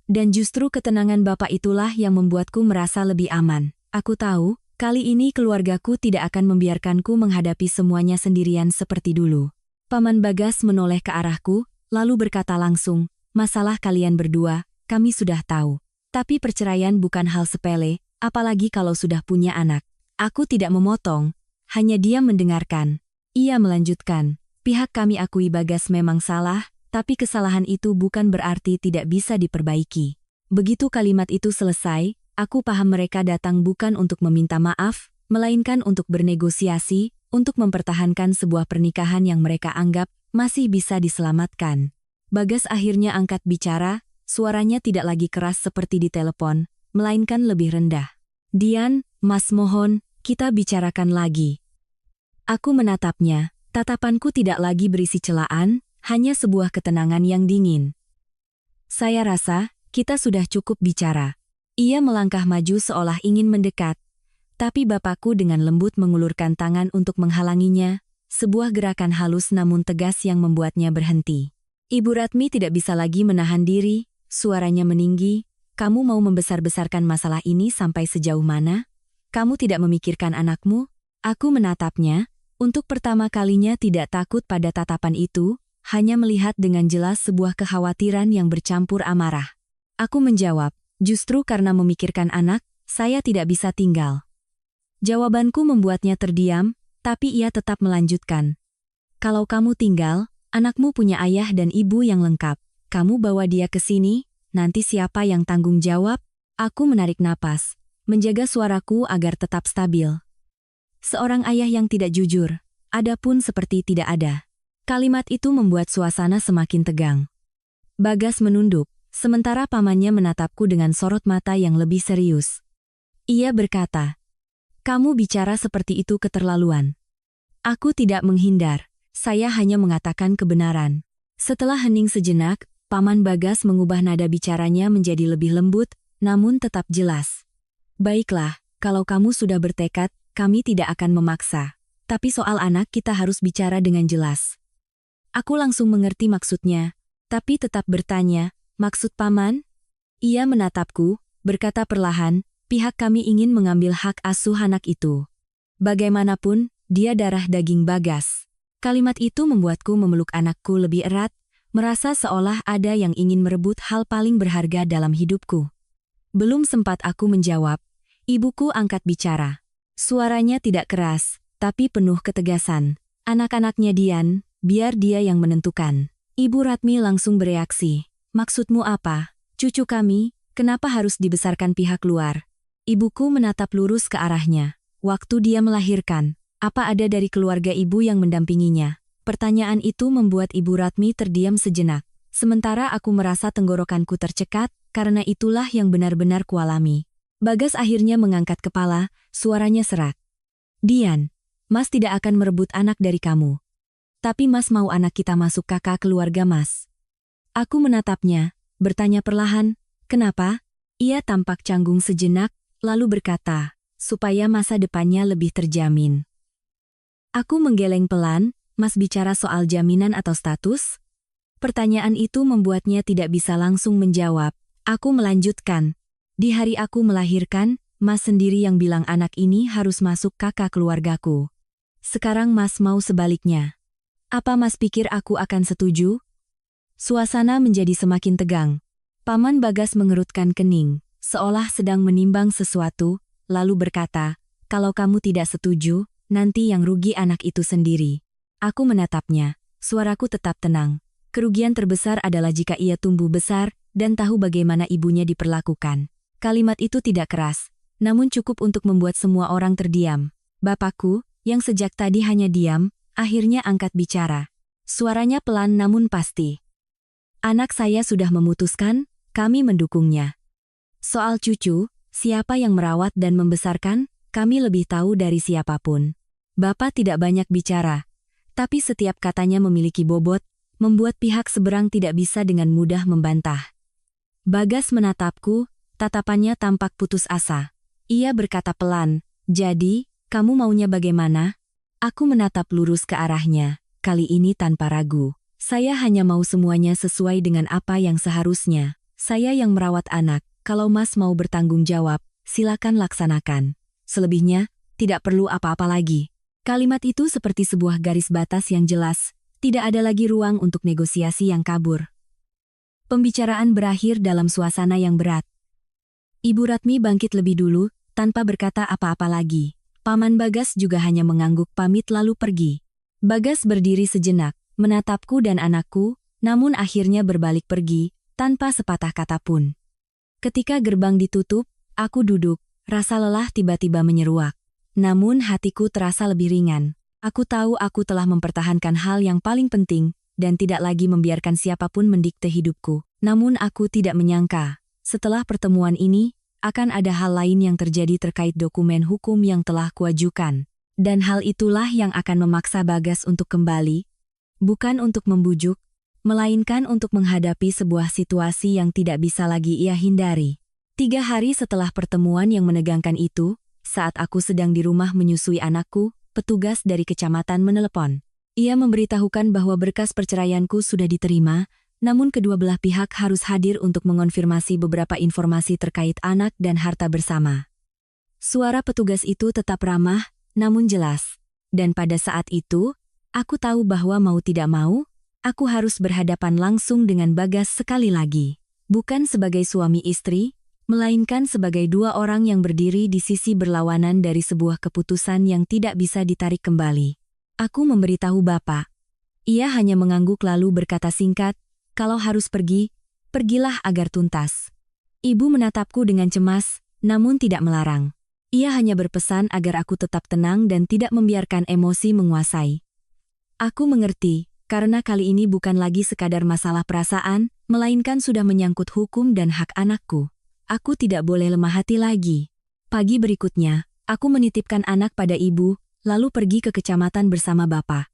Dan justru ketenangan Bapak itulah yang membuatku merasa lebih aman. Aku tahu, kali ini keluargaku tidak akan membiarkanku menghadapi semuanya sendirian seperti dulu. Paman Bagas menoleh ke arahku, lalu berkata langsung, "Masalah kalian berdua, kami sudah tahu. Tapi perceraian bukan hal sepele, apalagi kalau sudah punya anak." Aku tidak memotong, hanya diam mendengarkan. Ia melanjutkan, "Pihak kami akui Bagas memang salah, tapi kesalahan itu bukan berarti tidak bisa diperbaiki." Begitu kalimat itu selesai, aku paham mereka datang bukan untuk meminta maaf, melainkan untuk bernegosiasi, untuk mempertahankan sebuah pernikahan yang mereka anggap masih bisa diselamatkan. Bagas akhirnya angkat bicara, suaranya tidak lagi keras seperti di telepon, melainkan lebih rendah. "Dian, Mas mohon, kita bicarakan lagi." Aku menatapnya, tatapanku tidak lagi berisi celaan, hanya sebuah ketenangan yang dingin. "Saya rasa, kita sudah cukup bicara." Ia melangkah maju seolah ingin mendekat, tapi bapakku dengan lembut mengulurkan tangan untuk menghalanginya, sebuah gerakan halus namun tegas yang membuatnya berhenti. Ibu Ratmi tidak bisa lagi menahan diri, suaranya meninggi, "Kamu mau membesar-besarkan masalah ini sampai sejauh mana? Kamu tidak memikirkan anakmu?" Aku menatapnya, untuk pertama kalinya tidak takut pada tatapan itu, hanya melihat dengan jelas sebuah kekhawatiran yang bercampur amarah. Aku menjawab, "Justru karena memikirkan anak, saya tidak bisa tinggal." Jawabanku membuatnya terdiam, tapi ia tetap melanjutkan. "Kalau kamu tinggal, anakmu punya ayah dan ibu yang lengkap. Kamu bawa dia ke sini, nanti siapa yang tanggung jawab?" Aku menarik napas, menjaga suaraku agar tetap stabil. Seorang ayah yang tidak jujur, adapun seperti tidak ada. Kalimat itu membuat suasana semakin tegang. Bagas menunduk, sementara pamannya menatapku dengan sorot mata yang lebih serius. Ia berkata, "Kamu bicara seperti itu keterlaluan." Aku tidak menghindar, saya hanya mengatakan kebenaran. Setelah hening sejenak, Paman Bagas mengubah nada bicaranya menjadi lebih lembut, namun tetap jelas. "Baiklah, kalau kamu sudah bertekad, kami tidak akan memaksa. Tapi soal anak kita harus bicara dengan jelas." Aku langsung mengerti maksudnya, tapi tetap bertanya, "Maksud paman?" Ia menatapku, berkata perlahan, "Pihak kami ingin mengambil hak asuh anak itu. Bagaimanapun, dia darah daging Bagas." Kalimat itu membuatku memeluk anakku lebih erat, merasa seolah ada yang ingin merebut hal paling berharga dalam hidupku. Belum sempat aku menjawab, ibuku angkat bicara. Suaranya tidak keras, tapi penuh ketegasan. "Anak-anaknya Dian, biar dia yang menentukan." Ibu Ratmi langsung bereaksi. "Maksudmu apa? Cucu kami, kenapa harus dibesarkan pihak luar?" Ibuku menatap lurus ke arahnya. "Waktu dia melahirkan, apa ada dari keluarga ibu yang mendampinginya?" Pertanyaan itu membuat Ibu Ratmi terdiam sejenak. Sementara aku merasa tenggorokanku tercekat, karena itulah yang benar-benar kualami. Bagas akhirnya mengangkat kepala, suaranya serak. "Dian, Mas tidak akan merebut anak dari kamu. Tapi Mas mau anak kita masuk kakak keluarga Mas." Aku menatapnya, bertanya perlahan, "Kenapa?" Ia tampak canggung sejenak, lalu berkata, "Supaya masa depannya lebih terjamin." Aku menggeleng pelan, "Mas bicara soal jaminan atau status?" Pertanyaan itu membuatnya tidak bisa langsung menjawab. Aku melanjutkan, "Di hari aku melahirkan, Mas sendiri yang bilang anak ini harus masuk kakak keluargaku. Sekarang Mas mau sebaliknya. Apa Mas pikir aku akan setuju?" Suasana menjadi semakin tegang. Paman Bagas mengerutkan kening, seolah sedang menimbang sesuatu, lalu berkata, "Kalau kamu tidak setuju, nanti yang rugi anak itu sendiri." Aku menatapnya, suaraku tetap tenang. Kerugian terbesar adalah jika ia tumbuh besar dan tahu bagaimana ibunya diperlakukan. Kalimat itu tidak keras, namun cukup untuk membuat semua orang terdiam. Bapakku, yang sejak tadi hanya diam, akhirnya angkat bicara. Suaranya pelan namun pasti. "Anak saya sudah memutuskan, kami mendukungnya. Soal cucu, siapa yang merawat dan membesarkan, kami lebih tahu dari siapapun." Bapak tidak banyak bicara, tapi setiap katanya memiliki bobot, membuat pihak seberang tidak bisa dengan mudah membantah. Bagas menatapku, tatapannya tampak putus asa. Ia berkata pelan, "Jadi, kamu maunya bagaimana?" Aku menatap lurus ke arahnya, kali ini tanpa ragu. "Saya hanya mau semuanya sesuai dengan apa yang seharusnya. Saya yang merawat anak, kalau Mas mau bertanggung jawab, silakan laksanakan. Selebihnya, tidak perlu apa-apa lagi." Kalimat itu seperti sebuah garis batas yang jelas, tidak ada lagi ruang untuk negosiasi yang kabur. Pembicaraan berakhir dalam suasana yang berat. Ibu Ratmi bangkit lebih dulu, tanpa berkata apa-apa lagi. Paman Bagas juga hanya mengangguk pamit lalu pergi. Bagas berdiri sejenak, menatapku dan anakku, namun akhirnya berbalik pergi, tanpa sepatah kata pun. Ketika gerbang ditutup, aku duduk, rasa lelah tiba-tiba menyeruak. Namun hatiku terasa lebih ringan. Aku tahu aku telah mempertahankan hal yang paling penting, dan tidak lagi membiarkan siapapun mendikte hidupku. Namun aku tidak menyangka, setelah pertemuan ini, akan ada hal lain yang terjadi terkait dokumen hukum yang telah kuajukan. Dan hal itulah yang akan memaksa Bagas untuk kembali, bukan untuk membujuk, melainkan untuk menghadapi sebuah situasi yang tidak bisa lagi ia hindari. 3 hari setelah pertemuan yang menegangkan itu, saat aku sedang di rumah menyusui anakku, petugas dari kecamatan menelepon. Ia memberitahukan bahwa berkas perceraianku sudah diterima, namun kedua belah pihak harus hadir untuk mengonfirmasi beberapa informasi terkait anak dan harta bersama. Suara petugas itu tetap ramah, namun jelas. Dan pada saat itu, aku tahu bahwa mau tidak mau, aku harus berhadapan langsung dengan Bagas sekali lagi. Bukan sebagai suami istri, melainkan sebagai 2 orang yang berdiri di sisi berlawanan dari sebuah keputusan yang tidak bisa ditarik kembali. Aku memberitahu Bapak. Ia hanya mengangguk lalu berkata singkat, "Kalau harus pergi, pergilah agar tuntas." Ibu menatapku dengan cemas, namun tidak melarang. Ia hanya berpesan agar aku tetap tenang dan tidak membiarkan emosi menguasai. Aku mengerti, karena kali ini bukan lagi sekadar masalah perasaan, melainkan sudah menyangkut hukum dan hak anakku. Aku tidak boleh lemah hati lagi. Pagi berikutnya, aku menitipkan anak pada ibu, lalu pergi ke kecamatan bersama Bapak.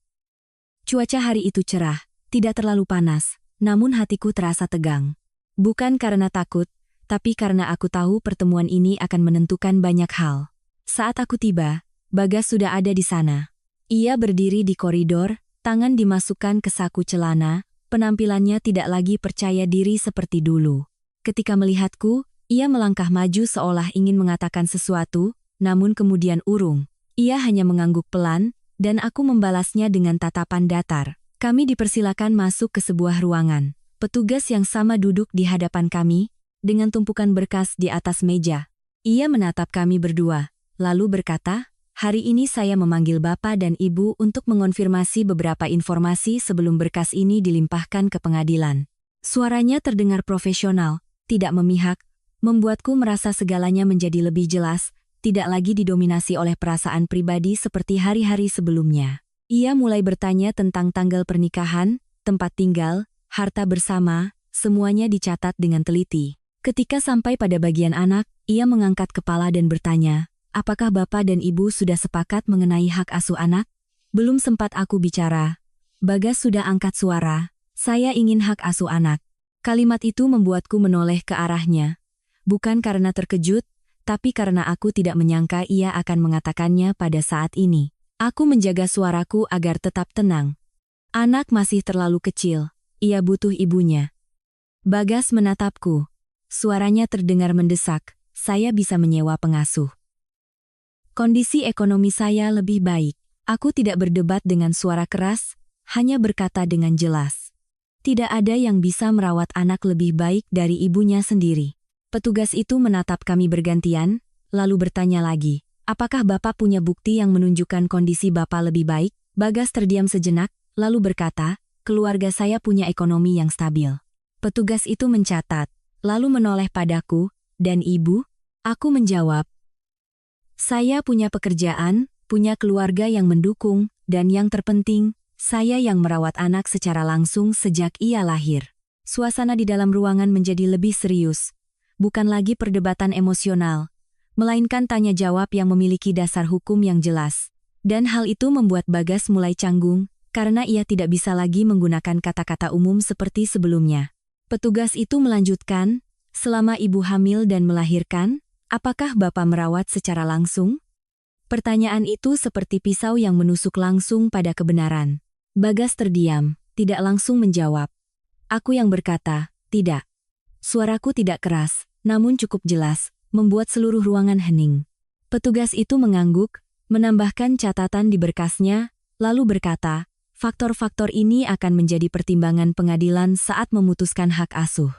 Cuaca hari itu cerah, tidak terlalu panas, namun hatiku terasa tegang. Bukan karena takut, tapi karena aku tahu pertemuan ini akan menentukan banyak hal. Saat aku tiba, Bagas sudah ada di sana. Ia berdiri di koridor, tangan dimasukkan ke saku celana, Penampilannya tidak lagi percaya diri seperti dulu. Ketika melihatku, ia melangkah maju seolah ingin mengatakan sesuatu, namun kemudian urung. Ia hanya mengangguk pelan, dan aku membalasnya dengan tatapan datar. Kami dipersilakan masuk ke sebuah ruangan. Petugas yang sama duduk di hadapan kami, dengan tumpukan berkas di atas meja. Ia menatap kami berdua, lalu berkata, "Hari ini saya memanggil Bapak dan Ibu untuk mengonfirmasi beberapa informasi sebelum berkas ini dilimpahkan ke pengadilan." Suaranya terdengar profesional, tidak memihak, membuatku merasa segalanya menjadi lebih jelas, tidak lagi didominasi oleh perasaan pribadi seperti hari-hari sebelumnya. Ia mulai bertanya tentang tanggal pernikahan, tempat tinggal, harta bersama, semuanya dicatat dengan teliti. Ketika sampai pada bagian anak, ia mengangkat kepala dan bertanya, "Apakah Bapak dan Ibu sudah sepakat mengenai hak asuh anak?" Belum sempat aku bicara. Bagas sudah angkat suara, "Saya ingin hak asuh anak." Kalimat itu membuatku menoleh ke arahnya. Bukan karena terkejut, tapi karena aku tidak menyangka ia akan mengatakannya pada saat ini. Aku menjaga suaraku agar tetap tenang. Anak masih terlalu kecil, ia butuh ibunya. Bagas menatapku. Suaranya terdengar mendesak, "Saya bisa menyewa pengasuh." Kondisi ekonomi saya lebih baik. Aku tidak berdebat dengan suara keras, hanya berkata dengan jelas. Tidak ada yang bisa merawat anak lebih baik dari ibunya sendiri. Petugas itu menatap kami bergantian, lalu bertanya lagi, "Apakah Bapak punya bukti yang menunjukkan kondisi Bapak lebih baik?" Bagas terdiam sejenak, lalu berkata, "Keluarga saya punya ekonomi yang stabil." Petugas itu mencatat, lalu menoleh padaku, "Dan Ibu?" Aku menjawab, "Saya punya pekerjaan, punya keluarga yang mendukung, dan yang terpenting, saya yang merawat anak secara langsung sejak ia lahir." Suasana di dalam ruangan menjadi lebih serius. Bukan lagi perdebatan emosional, melainkan tanya jawab yang memiliki dasar hukum yang jelas. Dan hal itu membuat Bagas mulai canggung, karena ia tidak bisa lagi menggunakan kata-kata umum seperti sebelumnya. Petugas itu melanjutkan, "Selama ibu hamil dan melahirkan, apakah Bapak merawat secara langsung?" Pertanyaan itu seperti pisau yang menusuk langsung pada kebenaran. Bagas terdiam, tidak langsung menjawab. Aku yang berkata, "Tidak." Suaraku tidak keras, namun cukup jelas, membuat seluruh ruangan hening. Petugas itu mengangguk, menambahkan catatan di berkasnya, lalu berkata, "Faktor-faktor ini akan menjadi pertimbangan pengadilan saat memutuskan hak asuh."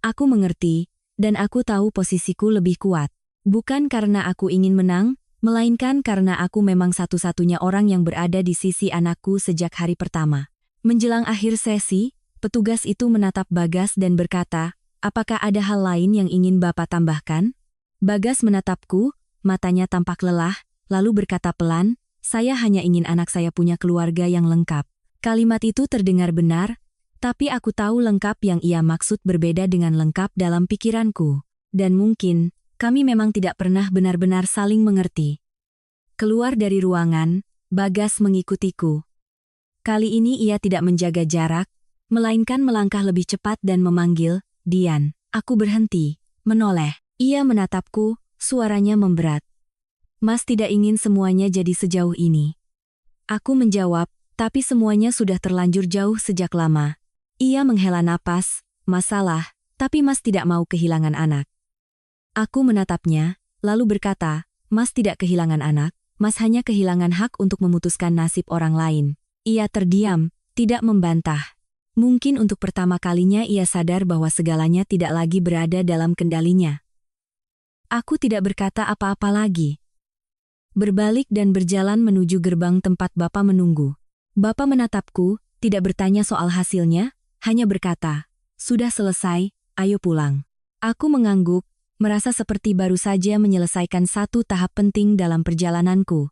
Aku mengerti, dan aku tahu posisiku lebih kuat. Bukan karena aku ingin menang, melainkan karena aku memang satu-satunya orang yang berada di sisi anakku sejak hari pertama. Menjelang akhir sesi, petugas itu menatap Bagas dan berkata, "Apakah ada hal lain yang ingin Bapak tambahkan?" Bagas menatapku, matanya tampak lelah, lalu berkata pelan, "Saya hanya ingin anak saya punya keluarga yang lengkap." Kalimat itu terdengar benar, tapi aku tahu lengkap yang ia maksud berbeda dengan lengkap dalam pikiranku. Dan mungkin, kami memang tidak pernah benar-benar saling mengerti. Keluar dari ruangan, Bagas mengikutiku. Kali ini ia tidak menjaga jarak, melainkan melangkah lebih cepat dan memanggil, "Dian." Aku berhenti, menoleh. Ia menatapku, suaranya memberat. "Mas tidak ingin semuanya jadi sejauh ini." Aku menjawab, "Tapi semuanya sudah terlanjur jauh sejak lama." Ia menghela napas, "Masalah, tapi Mas tidak mau kehilangan anak." Aku menatapnya, lalu berkata, "Mas tidak kehilangan anak, Mas hanya kehilangan hak untuk memutuskan nasib orang lain." Ia terdiam, tidak membantah. Mungkin untuk pertama kalinya ia sadar bahwa segalanya tidak lagi berada dalam kendalinya. Aku tidak berkata apa-apa lagi. Berbalik dan berjalan menuju gerbang tempat Bapak menunggu. Bapak menatapku, tidak bertanya soal hasilnya, hanya berkata, "Sudah selesai, ayo pulang." Aku mengangguk, merasa seperti baru saja menyelesaikan satu tahap penting dalam perjalananku.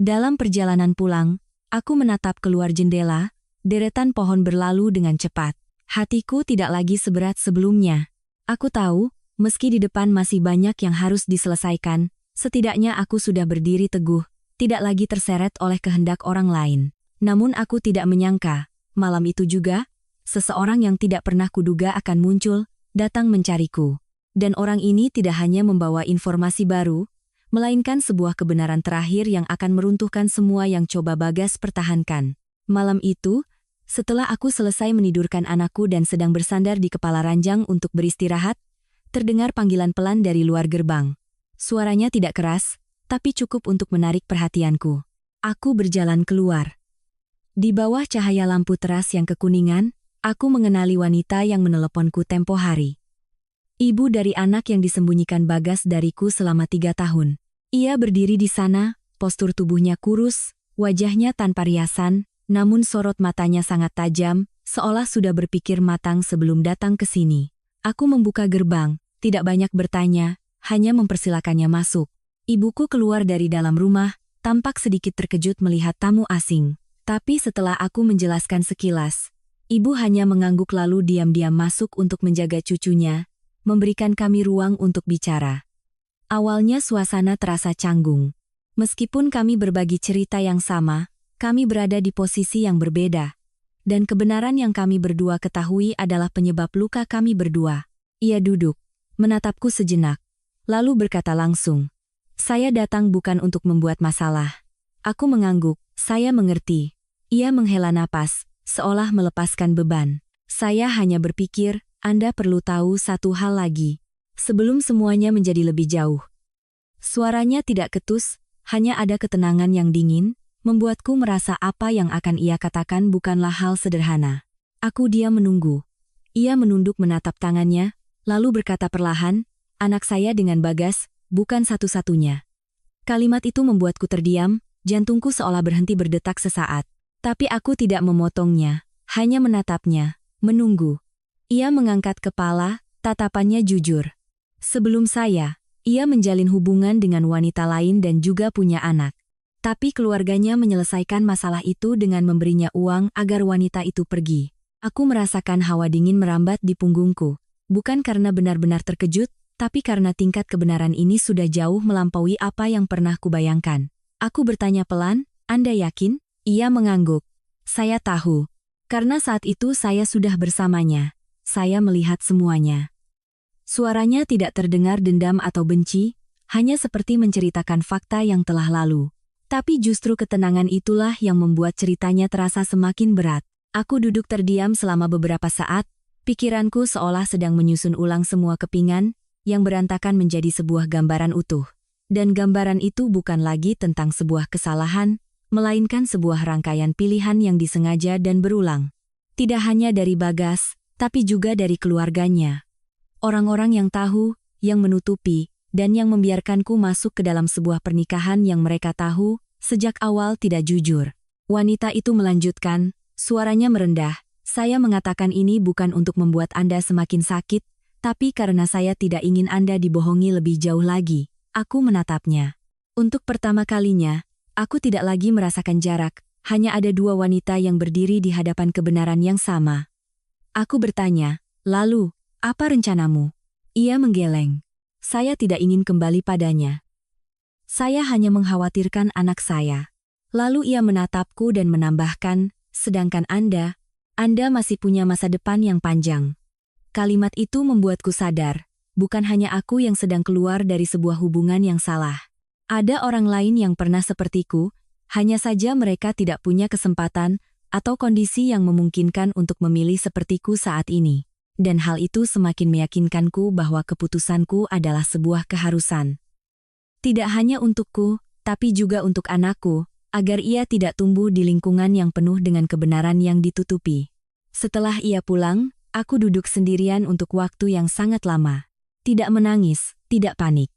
Dalam perjalanan pulang, aku menatap keluar jendela, deretan pohon berlalu dengan cepat. Hatiku tidak lagi seberat sebelumnya. Aku tahu, meski di depan masih banyak yang harus diselesaikan, setidaknya aku sudah berdiri teguh, tidak lagi terseret oleh kehendak orang lain. Namun aku tidak menyangka, malam itu juga, seseorang yang tidak pernah kuduga akan muncul, datang mencariku. Dan orang ini tidak hanya membawa informasi baru, melainkan sebuah kebenaran terakhir yang akan meruntuhkan semua yang coba Bagas pertahankan. Malam itu, Setelah aku selesai menidurkan anakku dan sedang bersandar di kepala ranjang untuk beristirahat, terdengar panggilan pelan dari luar gerbang. Suaranya tidak keras, tapi cukup untuk menarik perhatianku. Aku berjalan keluar. Di bawah cahaya lampu teras yang kekuningan, aku mengenali wanita yang meneleponku tempo hari. Ibu dari anak yang disembunyikan Bagas dariku selama 3 tahun. Ia berdiri di sana, postur tubuhnya kurus, wajahnya tanpa riasan, namun sorot matanya sangat tajam, seolah sudah berpikir matang sebelum datang ke sini. Aku membuka gerbang, tidak banyak bertanya, hanya mempersilakannya masuk. Ibuku keluar dari dalam rumah, tampak sedikit terkejut melihat tamu asing. Tapi setelah aku menjelaskan sekilas, ibu hanya mengangguk lalu diam-diam masuk untuk menjaga cucunya, memberikan kami ruang untuk bicara. Awalnya suasana terasa canggung. Meskipun kami berbagi cerita yang sama, kami berada di posisi yang berbeda. Dan kebenaran yang kami berdua ketahui adalah penyebab luka kami berdua. Ia duduk, menatapku sejenak, lalu berkata langsung, "Saya datang bukan untuk membuat masalah." Aku mengangguk, "Saya mengerti." Ia menghela napas, seolah melepaskan beban. "Saya hanya berpikir, Anda perlu tahu satu hal lagi. Sebelum semuanya menjadi lebih jauh." Suaranya tidak ketus, hanya ada ketenangan yang dingin, membuatku merasa apa yang akan ia katakan bukanlah hal sederhana. Aku diam menunggu. Ia menunduk menatap tangannya, lalu berkata perlahan, "Anak saya dengan Bagas, bukan satu-satunya." Kalimat itu membuatku terdiam, jantungku seolah berhenti berdetak sesaat. Tapi aku tidak memotongnya, hanya menatapnya, menunggu. Ia mengangkat kepala, tatapannya jujur. Sebelum saya, ia menjalin hubungan dengan wanita lain dan juga punya anak. Tapi keluarganya menyelesaikan masalah itu dengan memberinya uang agar wanita itu pergi. Aku merasakan hawa dingin merambat di punggungku. Bukan karena benar-benar terkejut, tapi karena tingkat kebenaran ini sudah jauh melampaui apa yang pernah kubayangkan. Aku bertanya pelan, "Anda yakin?" Ia mengangguk. "Saya tahu. Karena saat itu saya sudah bersamanya. Saya melihat semuanya." Suaranya tidak terdengar dendam atau benci, hanya seperti menceritakan fakta yang telah lalu. Tapi justru ketenangan itulah yang membuat ceritanya terasa semakin berat. Aku duduk terdiam selama beberapa saat, pikiranku seolah sedang menyusun ulang semua kepingan, yang berantakan menjadi sebuah gambaran utuh. Dan gambaran itu bukan lagi tentang sebuah kesalahan, melainkan sebuah rangkaian pilihan yang disengaja dan berulang. Tidak hanya dari Bagas, tapi juga dari keluarganya. Orang-orang yang tahu, yang menutupi, dan yang membiarkanku masuk ke dalam sebuah pernikahan yang mereka tahu, sejak awal tidak jujur. Wanita itu melanjutkan, suaranya merendah, "Saya mengatakan ini bukan untuk membuat Anda semakin sakit, tapi karena saya tidak ingin Anda dibohongi lebih jauh lagi." Aku menatapnya. Untuk pertama kalinya, aku tidak lagi merasakan jarak, hanya ada dua wanita yang berdiri di hadapan kebenaran yang sama. Aku bertanya, "Lalu, apa rencanamu?" Ia menggeleng. "Saya tidak ingin kembali padanya. Saya hanya mengkhawatirkan anak saya." Lalu ia menatapku dan menambahkan, "Sedangkan Anda masih punya masa depan yang panjang." Kalimat itu membuatku sadar, bukan hanya aku yang sedang keluar dari sebuah hubungan yang salah. Ada orang lain yang pernah sepertiku, hanya saja mereka tidak punya kesempatan atau kondisi yang memungkinkan untuk memilih sepertiku saat ini. Dan hal itu semakin meyakinkanku bahwa keputusanku adalah sebuah keharusan. Tidak hanya untukku, tapi juga untuk anakku, agar ia tidak tumbuh di lingkungan yang penuh dengan kebenaran yang ditutupi. Setelah ia pulang, aku duduk sendirian untuk waktu yang sangat lama. Tidak menangis, tidak panik.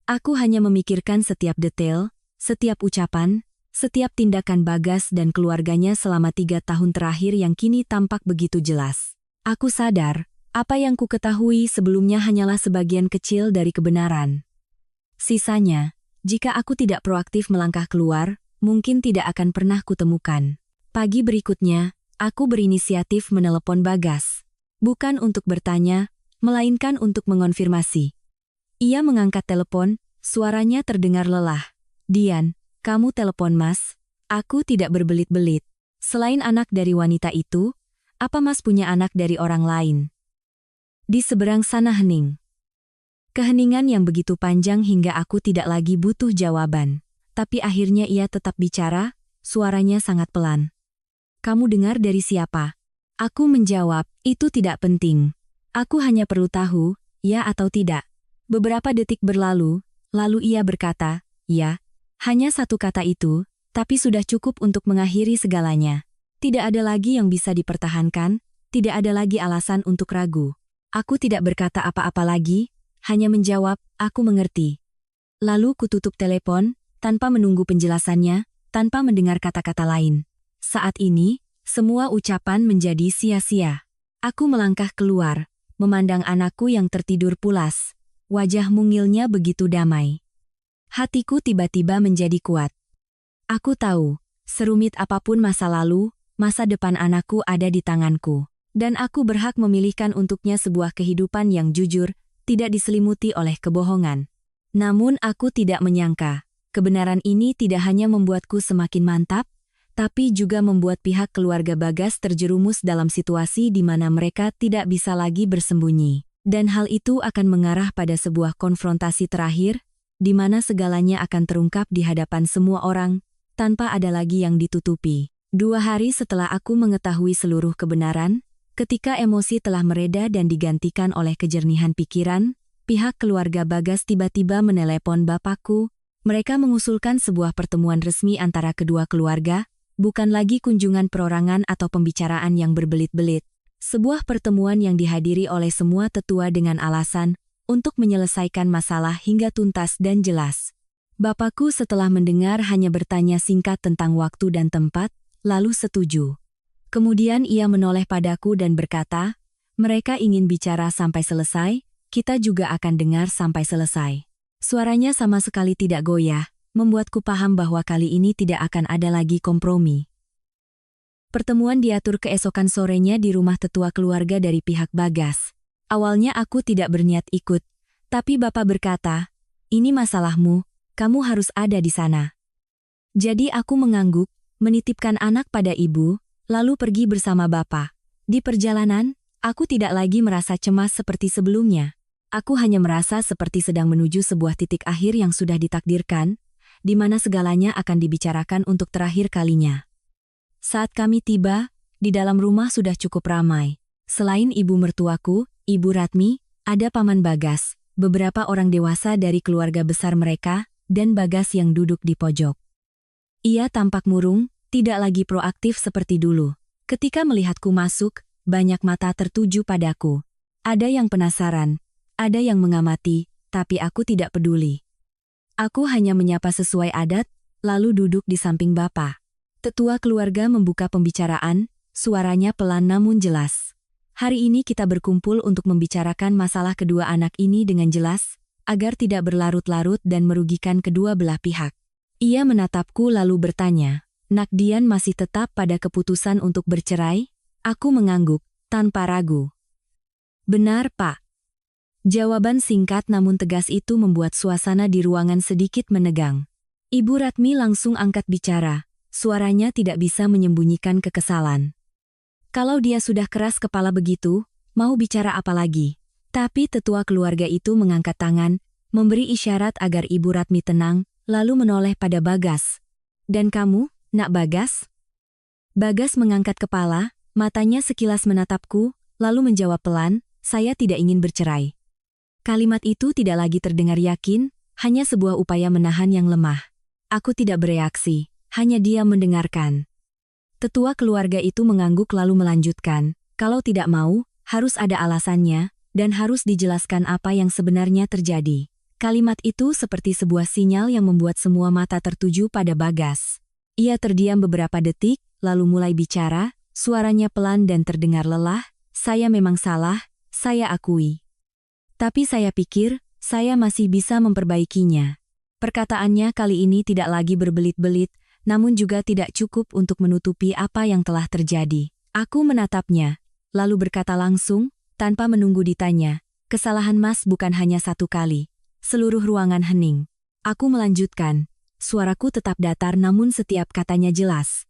Aku hanya memikirkan setiap detail, setiap ucapan, setiap tindakan Bagas dan keluarganya selama 3 tahun terakhir yang kini tampak begitu jelas. Aku sadar, apa yang ku ketahui sebelumnya hanyalah sebagian kecil dari kebenaran. Sisanya, jika aku tidak proaktif melangkah keluar, mungkin tidak akan pernah kutemukan. Pagi berikutnya, aku berinisiatif menelepon Bagas. Bukan untuk bertanya, melainkan untuk mengonfirmasi. Ia mengangkat telepon, suaranya terdengar lelah. "Dian, kamu telepon Mas?" Aku tidak berbelit-belit. "Selain anak dari wanita itu, apa Mas punya anak dari orang lain?" Di seberang sana hening. Keheningan yang begitu panjang hingga aku tidak lagi butuh jawaban. Tapi akhirnya ia tetap bicara, suaranya sangat pelan. Kamu dengar dari siapa? Aku menjawab, itu tidak penting. Aku hanya perlu tahu, ya atau tidak. Beberapa detik berlalu, lalu ia berkata, ya. Hanya satu kata itu, tapi sudah cukup untuk mengakhiri segalanya. Tidak ada lagi yang bisa dipertahankan, tidak ada lagi alasan untuk ragu. Aku tidak berkata apa-apa lagi, hanya menjawab, aku mengerti. Lalu kututup telepon, tanpa menunggu penjelasannya, tanpa mendengar kata-kata lain. Saat ini, semua ucapan menjadi sia-sia. Aku melangkah keluar, memandang anakku yang tertidur pulas. Wajah mungilnya begitu damai. Hatiku tiba-tiba menjadi kuat. Aku tahu, serumit apapun masa lalu, masa depan anakku ada di tanganku. Dan aku berhak memilihkan untuknya sebuah kehidupan yang jujur, tidak diselimuti oleh kebohongan. Namun aku tidak menyangka, kebenaran ini tidak hanya membuatku semakin mantap, tapi juga membuat pihak keluarga Bagas terjerumus dalam situasi di mana mereka tidak bisa lagi bersembunyi. Dan hal itu akan mengarah pada sebuah konfrontasi terakhir, di mana segalanya akan terungkap di hadapan semua orang, tanpa ada lagi yang ditutupi. 2 hari setelah aku mengetahui seluruh kebenaran, ketika emosi telah mereda dan digantikan oleh kejernihan pikiran, pihak keluarga Bagas tiba-tiba menelepon bapakku. Mereka mengusulkan sebuah pertemuan resmi antara kedua keluarga, bukan lagi kunjungan perorangan atau pembicaraan yang berbelit-belit. Sebuah pertemuan yang dihadiri oleh semua tetua dengan alasan untuk menyelesaikan masalah hingga tuntas dan jelas. Bapakku setelah mendengar hanya bertanya singkat tentang waktu dan tempat, lalu setuju. Kemudian ia menoleh padaku dan berkata, mereka ingin bicara sampai selesai, kita juga akan dengar sampai selesai. Suaranya sama sekali tidak goyah, membuatku paham bahwa kali ini tidak akan ada lagi kompromi. Pertemuan diatur keesokan sorenya di rumah tetua keluarga dari pihak Bagas. Awalnya aku tidak berniat ikut, tapi Bapak berkata, ini masalahmu, kamu harus ada di sana. Jadi aku mengangguk, menitipkan anak pada ibu, lalu pergi bersama Bapak. Di perjalanan, aku tidak lagi merasa cemas seperti sebelumnya. Aku hanya merasa seperti sedang menuju sebuah titik akhir yang sudah ditakdirkan, di mana segalanya akan dibicarakan untuk terakhir kalinya. Saat kami tiba, di dalam rumah sudah cukup ramai. Selain ibu mertuaku, Ibu Ratmi, ada Paman Bagas, beberapa orang dewasa dari keluarga besar mereka, dan Bagas yang duduk di pojok. Ia tampak murung, tidak lagi proaktif seperti dulu. Ketika melihatku masuk, banyak mata tertuju padaku. Ada yang penasaran, ada yang mengamati, tapi aku tidak peduli. Aku hanya menyapa sesuai adat, lalu duduk di samping Bapak. Tetua keluarga membuka pembicaraan, suaranya pelan namun jelas. Hari ini kita berkumpul untuk membicarakan masalah kedua anak ini dengan jelas, agar tidak berlarut-larut dan merugikan kedua belah pihak. Ia menatapku lalu bertanya, Nak Dian masih tetap pada keputusan untuk bercerai? Aku mengangguk, tanpa ragu. Benar, Pak. Jawaban singkat namun tegas itu membuat suasana di ruangan sedikit menegang. Ibu Ratmi langsung angkat bicara, suaranya tidak bisa menyembunyikan kekesalan. Kalau dia sudah keras kepala begitu, mau bicara apa lagi? Tapi tetua keluarga itu mengangkat tangan, memberi isyarat agar Ibu Ratmi tenang, lalu menoleh pada Bagas. Dan kamu, Nak Bagas? Bagas mengangkat kepala, matanya sekilas menatapku, lalu menjawab pelan, saya tidak ingin bercerai. Kalimat itu tidak lagi terdengar yakin, hanya sebuah upaya menahan yang lemah. Aku tidak bereaksi, hanya diam mendengarkan. Tetua keluarga itu mengangguk lalu melanjutkan, kalau tidak mau, harus ada alasannya, dan harus dijelaskan apa yang sebenarnya terjadi. Kalimat itu seperti sebuah sinyal yang membuat semua mata tertuju pada Bagas. Ia terdiam beberapa detik, lalu mulai bicara, suaranya pelan dan terdengar lelah, saya memang salah, saya akui. Tapi saya pikir, saya masih bisa memperbaikinya. Perkataannya kali ini tidak lagi berbelit-belit, namun juga tidak cukup untuk menutupi apa yang telah terjadi. Aku menatapnya, lalu berkata langsung, tanpa menunggu ditanya, kesalahan Mas bukan hanya satu kali. Seluruh ruangan hening. Aku melanjutkan, suaraku tetap datar namun setiap katanya jelas.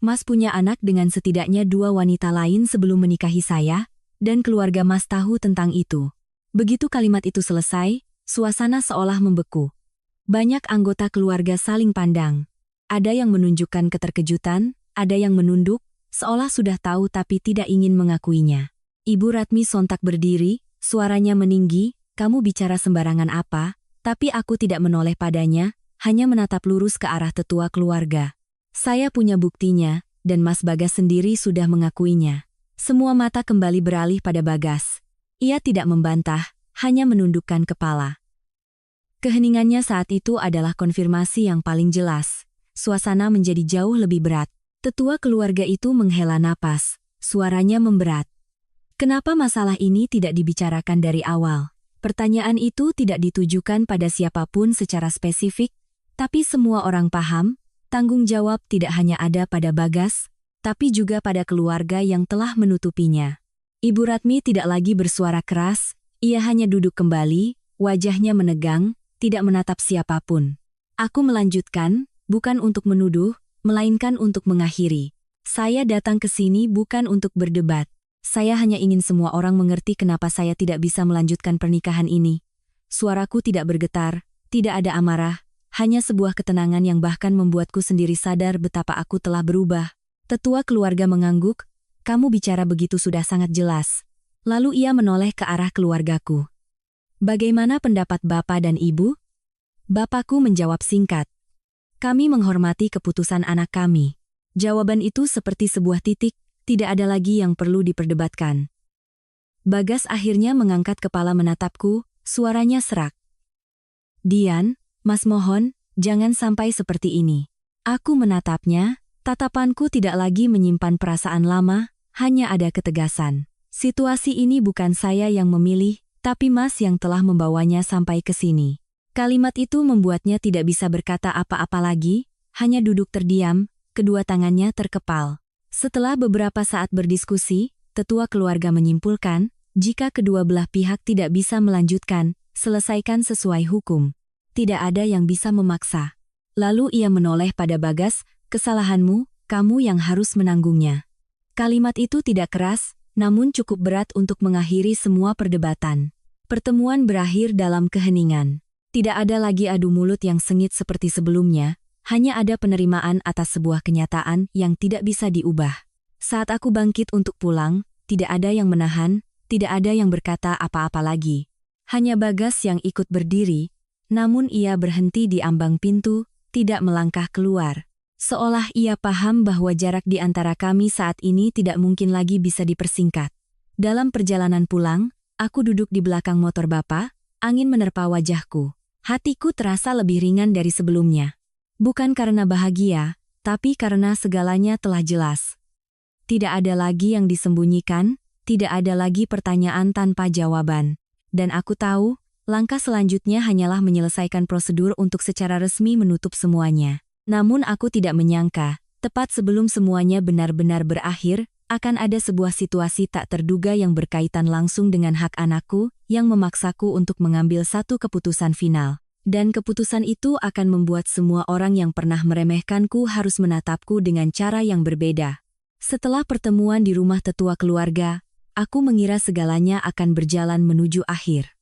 Mas punya anak dengan setidaknya 2 wanita lain sebelum menikahi saya, dan keluarga Mas tahu tentang itu. Begitu kalimat itu selesai, suasana seolah membeku. Banyak anggota keluarga saling pandang. Ada yang menunjukkan keterkejutan, ada yang menunduk, seolah sudah tahu tapi tidak ingin mengakuinya. Ibu Ratmi sontak berdiri, suaranya meninggi, "Kamu bicara sembarangan apa?" Tapi aku tidak menoleh padanya, hanya menatap lurus ke arah tetua keluarga. Saya punya buktinya, dan Mas Bagas sendiri sudah mengakuinya. Semua mata kembali beralih pada Bagas. Ia tidak membantah, hanya menundukkan kepala. Keheningannya saat itu adalah konfirmasi yang paling jelas. Suasana menjadi jauh lebih berat. Tetua keluarga itu menghela napas, suaranya memberat. Kenapa masalah ini tidak dibicarakan dari awal? Pertanyaan itu tidak ditujukan pada siapapun secara spesifik, tapi semua orang paham, tanggung jawab tidak hanya ada pada Bagas, tapi juga pada keluarga yang telah menutupinya. Ibu Ratmi tidak lagi bersuara keras, ia hanya duduk kembali, wajahnya menegang, tidak menatap siapapun. Aku melanjutkan, bukan untuk menuduh, melainkan untuk mengakhiri. Saya datang ke sini bukan untuk berdebat. Saya hanya ingin semua orang mengerti kenapa saya tidak bisa melanjutkan pernikahan ini. Suaraku tidak bergetar, tidak ada amarah, hanya sebuah ketenangan yang bahkan membuatku sendiri sadar betapa aku telah berubah. Tetua keluarga mengangguk, "Kamu bicara begitu sudah sangat jelas." Lalu ia menoleh ke arah keluargaku. "Bagaimana pendapat Bapak dan Ibu?" Bapakku menjawab singkat. "Kami menghormati keputusan anak kami." Jawaban itu seperti sebuah titik, tidak ada lagi yang perlu diperdebatkan. Bagas akhirnya mengangkat kepala menatapku, suaranya serak. "Dian, Mas mohon, jangan sampai seperti ini." Aku menatapnya, tatapanku tidak lagi menyimpan perasaan lama, hanya ada ketegasan. Situasi ini bukan saya yang memilih, tapi Mas yang telah membawanya sampai ke sini. Kalimat itu membuatnya tidak bisa berkata apa-apa lagi, hanya duduk terdiam, kedua tangannya terkepal. Setelah beberapa saat berdiskusi, tetua keluarga menyimpulkan, jika kedua belah pihak tidak bisa melanjutkan, selesaikan sesuai hukum. Tidak ada yang bisa memaksa. Lalu ia menoleh pada Bagas, "Kesalahanmu, kamu yang harus menanggungnya." Kalimat itu tidak keras, namun cukup berat untuk mengakhiri semua perdebatan. Pertemuan berakhir dalam keheningan. Tidak ada lagi adu mulut yang sengit seperti sebelumnya, hanya ada penerimaan atas sebuah kenyataan yang tidak bisa diubah. Saat aku bangkit untuk pulang, tidak ada yang menahan, tidak ada yang berkata apa-apa lagi. Hanya Bagas yang ikut berdiri, namun ia berhenti di ambang pintu, tidak melangkah keluar. Seolah ia paham bahwa jarak di antara kami saat ini tidak mungkin lagi bisa dipersingkat. Dalam perjalanan pulang, aku duduk di belakang motor Bapak, angin menerpa wajahku. Hatiku terasa lebih ringan dari sebelumnya. Bukan karena bahagia, tapi karena segalanya telah jelas. Tidak ada lagi yang disembunyikan, tidak ada lagi pertanyaan tanpa jawaban. Dan aku tahu, langkah selanjutnya hanyalah menyelesaikan prosedur untuk secara resmi menutup semuanya. Namun aku tidak menyangka, tepat sebelum semuanya benar-benar berakhir, akan ada sebuah situasi tak terduga yang berkaitan langsung dengan hak anakku, yang memaksaku untuk mengambil satu keputusan final. Dan keputusan itu akan membuat semua orang yang pernah meremehkanku harus menatapku dengan cara yang berbeda. Setelah pertemuan di rumah tetua keluarga, aku mengira segalanya akan berjalan menuju akhir.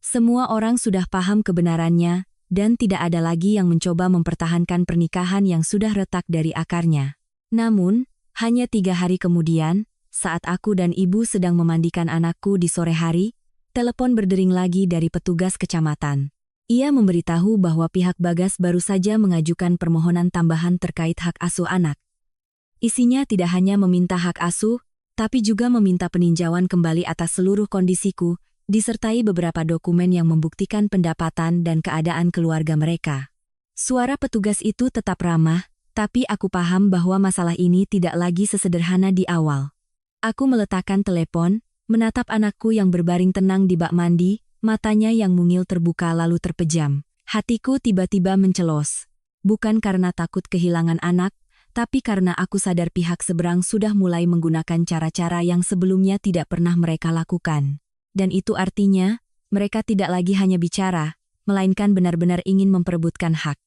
Semua orang sudah paham kebenarannya, dan tidak ada lagi yang mencoba mempertahankan pernikahan yang sudah retak dari akarnya. Namun, hanya 3 hari kemudian, saat aku dan ibu sedang memandikan anakku di sore hari, telepon berdering lagi dari petugas kecamatan. Ia memberitahu bahwa pihak Bagas baru saja mengajukan permohonan tambahan terkait hak asuh anak. Isinya tidak hanya meminta hak asuh, tapi juga meminta peninjauan kembali atas seluruh kondisiku, disertai beberapa dokumen yang membuktikan pendapatan dan keadaan keluarga mereka. Suara petugas itu tetap ramah, tapi aku paham bahwa masalah ini tidak lagi sesederhana di awal. Aku meletakkan telepon, menatap anakku yang berbaring tenang di bak mandi, matanya yang mungil terbuka lalu terpejam. Hatiku tiba-tiba mencelos. Bukan karena takut kehilangan anak, tapi karena aku sadar pihak seberang sudah mulai menggunakan cara-cara yang sebelumnya tidak pernah mereka lakukan. Dan itu artinya, mereka tidak lagi hanya bicara, melainkan benar-benar ingin memperebutkan hak.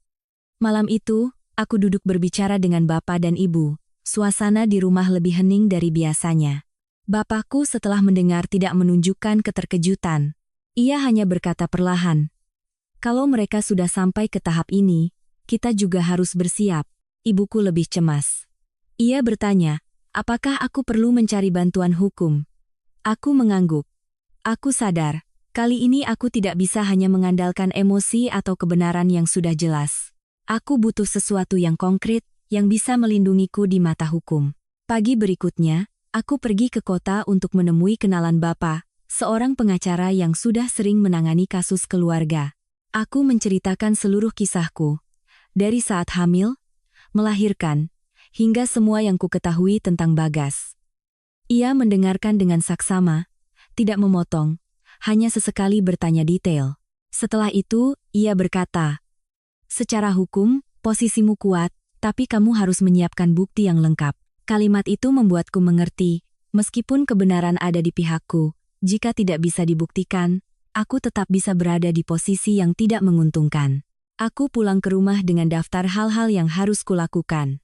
Malam itu, aku duduk berbicara dengan bapak dan ibu. Suasana di rumah lebih hening dari biasanya. Bapakku setelah mendengar tidak menunjukkan keterkejutan. Ia hanya berkata perlahan, "Kalau mereka sudah sampai ke tahap ini, kita juga harus bersiap." Ibuku lebih cemas. Ia bertanya, apakah aku perlu mencari bantuan hukum? Aku mengangguk. Aku sadar, kali ini aku tidak bisa hanya mengandalkan emosi atau kebenaran yang sudah jelas. Aku butuh sesuatu yang konkret, yang bisa melindungiku di mata hukum. Pagi berikutnya, aku pergi ke kota untuk menemui kenalan Bapak, seorang pengacara yang sudah sering menangani kasus keluarga. Aku menceritakan seluruh kisahku, dari saat hamil, melahirkan, hingga semua yang kuketahui tentang Bagas. Ia mendengarkan dengan saksama, tidak memotong, hanya sesekali bertanya detail. Setelah itu, ia berkata, "Secara hukum, posisimu kuat, tapi kamu harus menyiapkan bukti yang lengkap." Kalimat itu membuatku mengerti, meskipun kebenaran ada di pihakku, jika tidak bisa dibuktikan, aku tetap bisa berada di posisi yang tidak menguntungkan. Aku pulang ke rumah dengan daftar hal-hal yang harus kulakukan.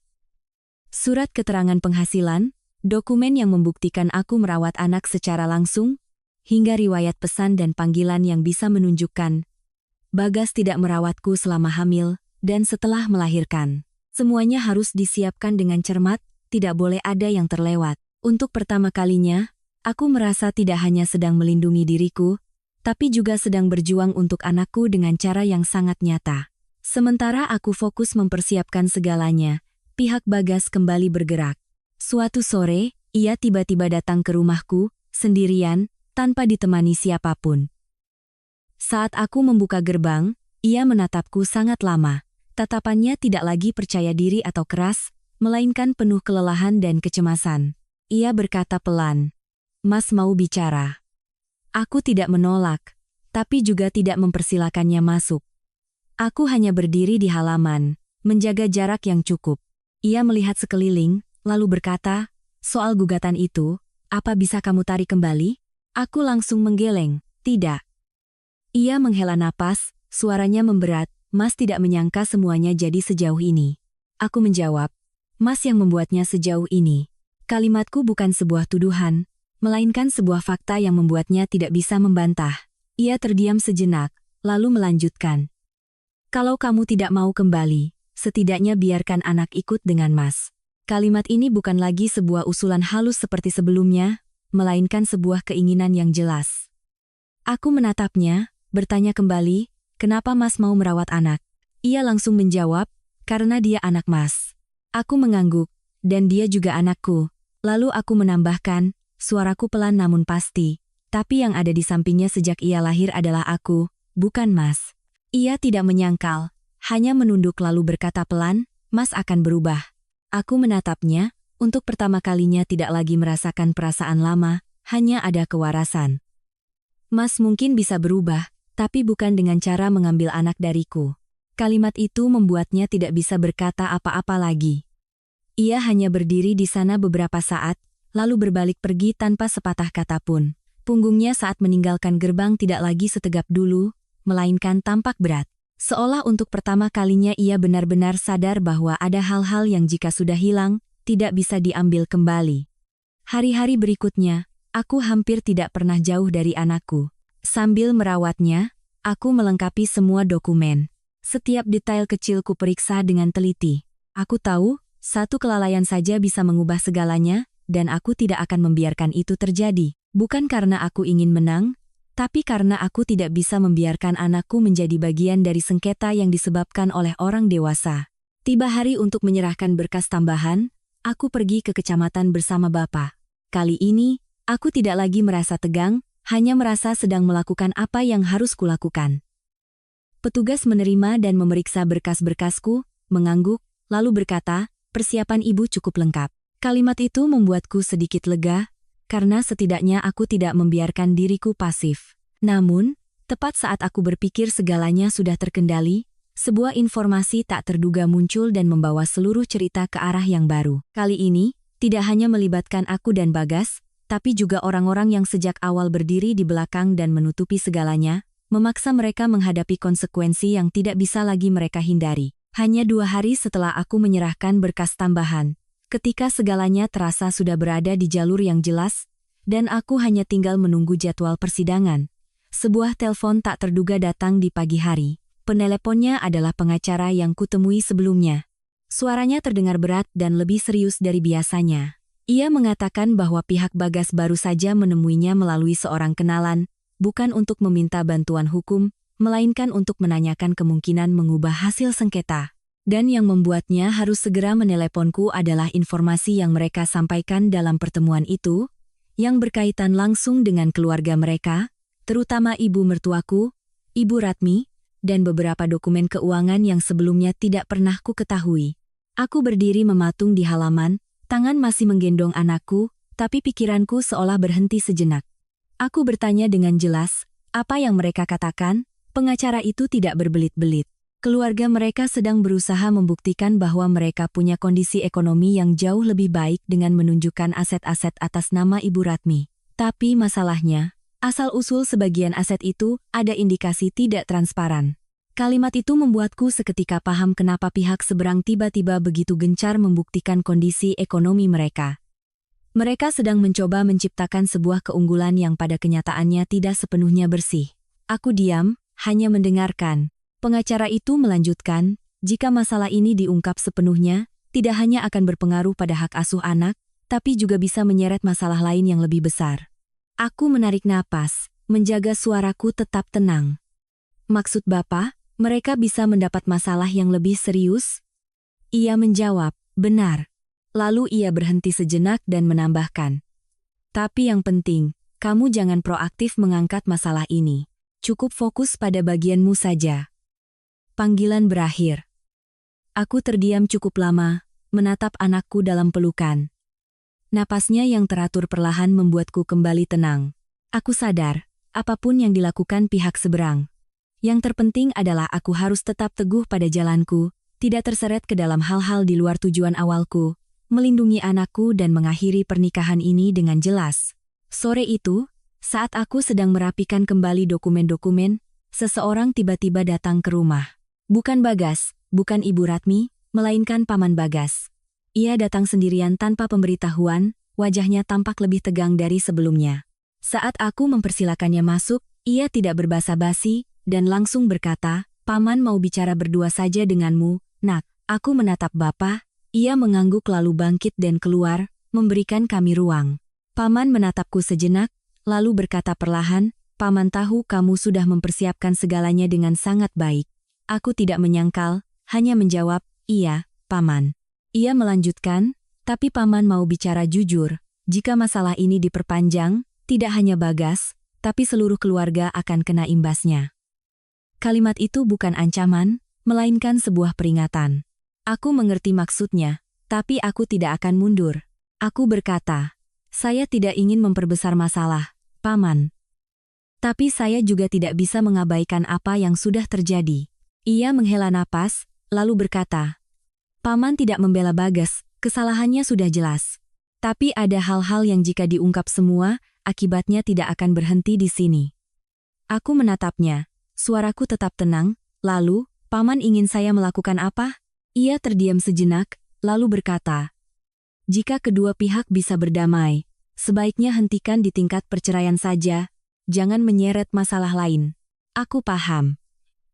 Surat keterangan penghasilan, dokumen yang membuktikan aku merawat anak secara langsung, hingga riwayat pesan dan panggilan yang bisa menunjukkan Bagas tidak merawatku selama hamil dan setelah melahirkan. Semuanya harus disiapkan dengan cermat, tidak boleh ada yang terlewat. Untuk pertama kalinya, aku merasa tidak hanya sedang melindungi diriku, tapi juga sedang berjuang untuk anakku dengan cara yang sangat nyata. Sementara aku fokus mempersiapkan segalanya, pihak Bagas kembali bergerak. Suatu sore, ia tiba-tiba datang ke rumahku, sendirian, tanpa ditemani siapapun. Saat aku membuka gerbang, ia menatapku sangat lama. Tatapannya tidak lagi percaya diri atau keras, melainkan penuh kelelahan dan kecemasan. Ia berkata pelan, "Mas mau bicara." Aku tidak menolak, tapi juga tidak mempersilakannya masuk. Aku hanya berdiri di halaman, menjaga jarak yang cukup. Ia melihat sekeliling, lalu berkata, "Soal gugatan itu, apa bisa kamu tarik kembali?" Aku langsung menggeleng, "Tidak." Ia menghela napas, suaranya memberat, "Mas tidak menyangka semuanya jadi sejauh ini." Aku menjawab, "Mas yang membuatnya sejauh ini." Kalimatku bukan sebuah tuduhan, melainkan sebuah fakta yang membuatnya tidak bisa membantah. Ia terdiam sejenak, lalu melanjutkan, "Kalau kamu tidak mau kembali, setidaknya biarkan anak ikut dengan Mas." Kalimat ini bukan lagi sebuah usulan halus seperti sebelumnya, melainkan sebuah keinginan yang jelas. Aku menatapnya, bertanya kembali, "Kenapa Mas mau merawat anak?" Ia langsung menjawab, "Karena dia anak Mas." Aku mengangguk, "Dan dia juga anakku." Lalu aku menambahkan, suaraku pelan namun pasti, "Tapi yang ada di sampingnya sejak ia lahir adalah aku, bukan Mas." Ia tidak menyangkal, hanya menunduk lalu berkata pelan, "Mas akan berubah." Aku menatapnya, untuk pertama kalinya tidak lagi merasakan perasaan lama, hanya ada kewarasan. "Mas mungkin bisa berubah, tapi bukan dengan cara mengambil anak dariku." Kalimat itu membuatnya tidak bisa berkata apa-apa lagi. Ia hanya berdiri di sana beberapa saat, lalu berbalik pergi tanpa sepatah kata pun. Punggungnya saat meninggalkan gerbang tidak lagi setegap dulu, melainkan tampak berat. Seolah untuk pertama kalinya ia benar-benar sadar bahwa ada hal-hal yang jika sudah hilang, tidak bisa diambil kembali. Hari-hari berikutnya, aku hampir tidak pernah jauh dari anakku. Sambil merawatnya, aku melengkapi semua dokumen. Setiap detail kecil kuperiksa dengan teliti. Aku tahu, satu kelalaian saja bisa mengubah segalanya, dan aku tidak akan membiarkan itu terjadi. Bukan karena aku ingin menang, tapi karena aku tidak bisa membiarkan anakku menjadi bagian dari sengketa yang disebabkan oleh orang dewasa. Tiba hari untuk menyerahkan berkas tambahan, aku pergi ke kecamatan bersama Bapak. Kali ini, aku tidak lagi merasa tegang, hanya merasa sedang melakukan apa yang harus kulakukan. Petugas menerima dan memeriksa berkas-berkasku, mengangguk, lalu berkata, "Persiapan ibu cukup lengkap." Kalimat itu membuatku sedikit lega, karena setidaknya aku tidak membiarkan diriku pasif. Namun, tepat saat aku berpikir segalanya sudah terkendali, sebuah informasi tak terduga muncul dan membawa seluruh cerita ke arah yang baru. Kali ini, tidak hanya melibatkan aku dan Bagas, tapi juga orang-orang yang sejak awal berdiri di belakang dan menutupi segalanya, memaksa mereka menghadapi konsekuensi yang tidak bisa lagi mereka hindari. Hanya 2 hari setelah aku menyerahkan berkas tambahan, ketika segalanya terasa sudah berada di jalur yang jelas, dan aku hanya tinggal menunggu jadwal persidangan, sebuah telepon tak terduga datang di pagi hari. Peneleponnya adalah pengacara yang kutemui sebelumnya. Suaranya terdengar berat dan lebih serius dari biasanya. Ia mengatakan bahwa pihak Bagas baru saja menemuinya melalui seorang kenalan, bukan untuk meminta bantuan hukum, melainkan untuk menanyakan kemungkinan mengubah hasil sengketa. Dan yang membuatnya harus segera meneleponku adalah informasi yang mereka sampaikan dalam pertemuan itu, yang berkaitan langsung dengan keluarga mereka, terutama ibu mertuaku, Ibu Ratmi, dan beberapa dokumen keuangan yang sebelumnya tidak pernah ku ketahui. Aku berdiri mematung di halaman, tangan masih menggendong anakku, tapi pikiranku seolah berhenti sejenak. Aku bertanya dengan jelas, apa yang mereka katakan? Pengacara itu tidak berbelit-belit. Keluarga mereka sedang berusaha membuktikan bahwa mereka punya kondisi ekonomi yang jauh lebih baik dengan menunjukkan aset-aset atas nama Ibu Ratmi. Tapi masalahnya, asal-usul sebagian aset itu ada indikasi tidak transparan. Kalimat itu membuatku seketika paham kenapa pihak seberang tiba-tiba begitu gencar membuktikan kondisi ekonomi mereka. Mereka sedang mencoba menciptakan sebuah keunggulan yang pada kenyataannya tidak sepenuhnya bersih. Aku diam, hanya mendengarkan. Pengacara itu melanjutkan, jika masalah ini diungkap sepenuhnya, tidak hanya akan berpengaruh pada hak asuh anak, tapi juga bisa menyeret masalah lain yang lebih besar. Aku menarik napas, menjaga suaraku tetap tenang. Maksud Bapak, mereka bisa mendapat masalah yang lebih serius? Ia menjawab, benar. Lalu ia berhenti sejenak dan menambahkan. Tapi yang penting, kamu jangan proaktif mengangkat masalah ini. Cukup fokus pada bagianmu saja. Panggilan berakhir. Aku terdiam cukup lama, menatap anakku dalam pelukan. Napasnya yang teratur perlahan membuatku kembali tenang. Aku sadar, apapun yang dilakukan pihak seberang. Yang terpenting adalah aku harus tetap teguh pada jalanku, tidak terseret ke dalam hal-hal di luar tujuan awalku, melindungi anakku dan mengakhiri pernikahan ini dengan jelas. Sore itu, saat aku sedang merapikan kembali dokumen-dokumen, seseorang tiba-tiba datang ke rumah. Bukan Bagas, bukan Ibu Ratmi, melainkan Paman Bagas. Ia datang sendirian tanpa pemberitahuan, wajahnya tampak lebih tegang dari sebelumnya. Saat aku mempersilakannya masuk, ia tidak berbasa-basi, dan langsung berkata, Paman mau bicara berdua saja denganmu, Nak. Aku menatap Bapak, ia mengangguk lalu bangkit dan keluar, memberikan kami ruang. Paman menatapku sejenak, lalu berkata perlahan, Paman tahu kamu sudah mempersiapkan segalanya dengan sangat baik. Aku tidak menyangkal, hanya menjawab, iya, Paman. Ia melanjutkan, tapi Paman mau bicara jujur, jika masalah ini diperpanjang, tidak hanya Bagas, tapi seluruh keluarga akan kena imbasnya. Kalimat itu bukan ancaman, melainkan sebuah peringatan. Aku mengerti maksudnya, tapi aku tidak akan mundur. Aku berkata, saya tidak ingin memperbesar masalah, Paman. Tapi saya juga tidak bisa mengabaikan apa yang sudah terjadi. Ia menghela napas, lalu berkata, Paman tidak membela Bagas, kesalahannya sudah jelas. Tapi ada hal-hal yang jika diungkap semua, akibatnya tidak akan berhenti di sini. Aku menatapnya, suaraku tetap tenang, lalu, Paman ingin saya melakukan apa? Ia terdiam sejenak, lalu berkata, jika kedua pihak bisa berdamai, sebaiknya hentikan di tingkat perceraian saja, jangan menyeret masalah lain. Aku paham.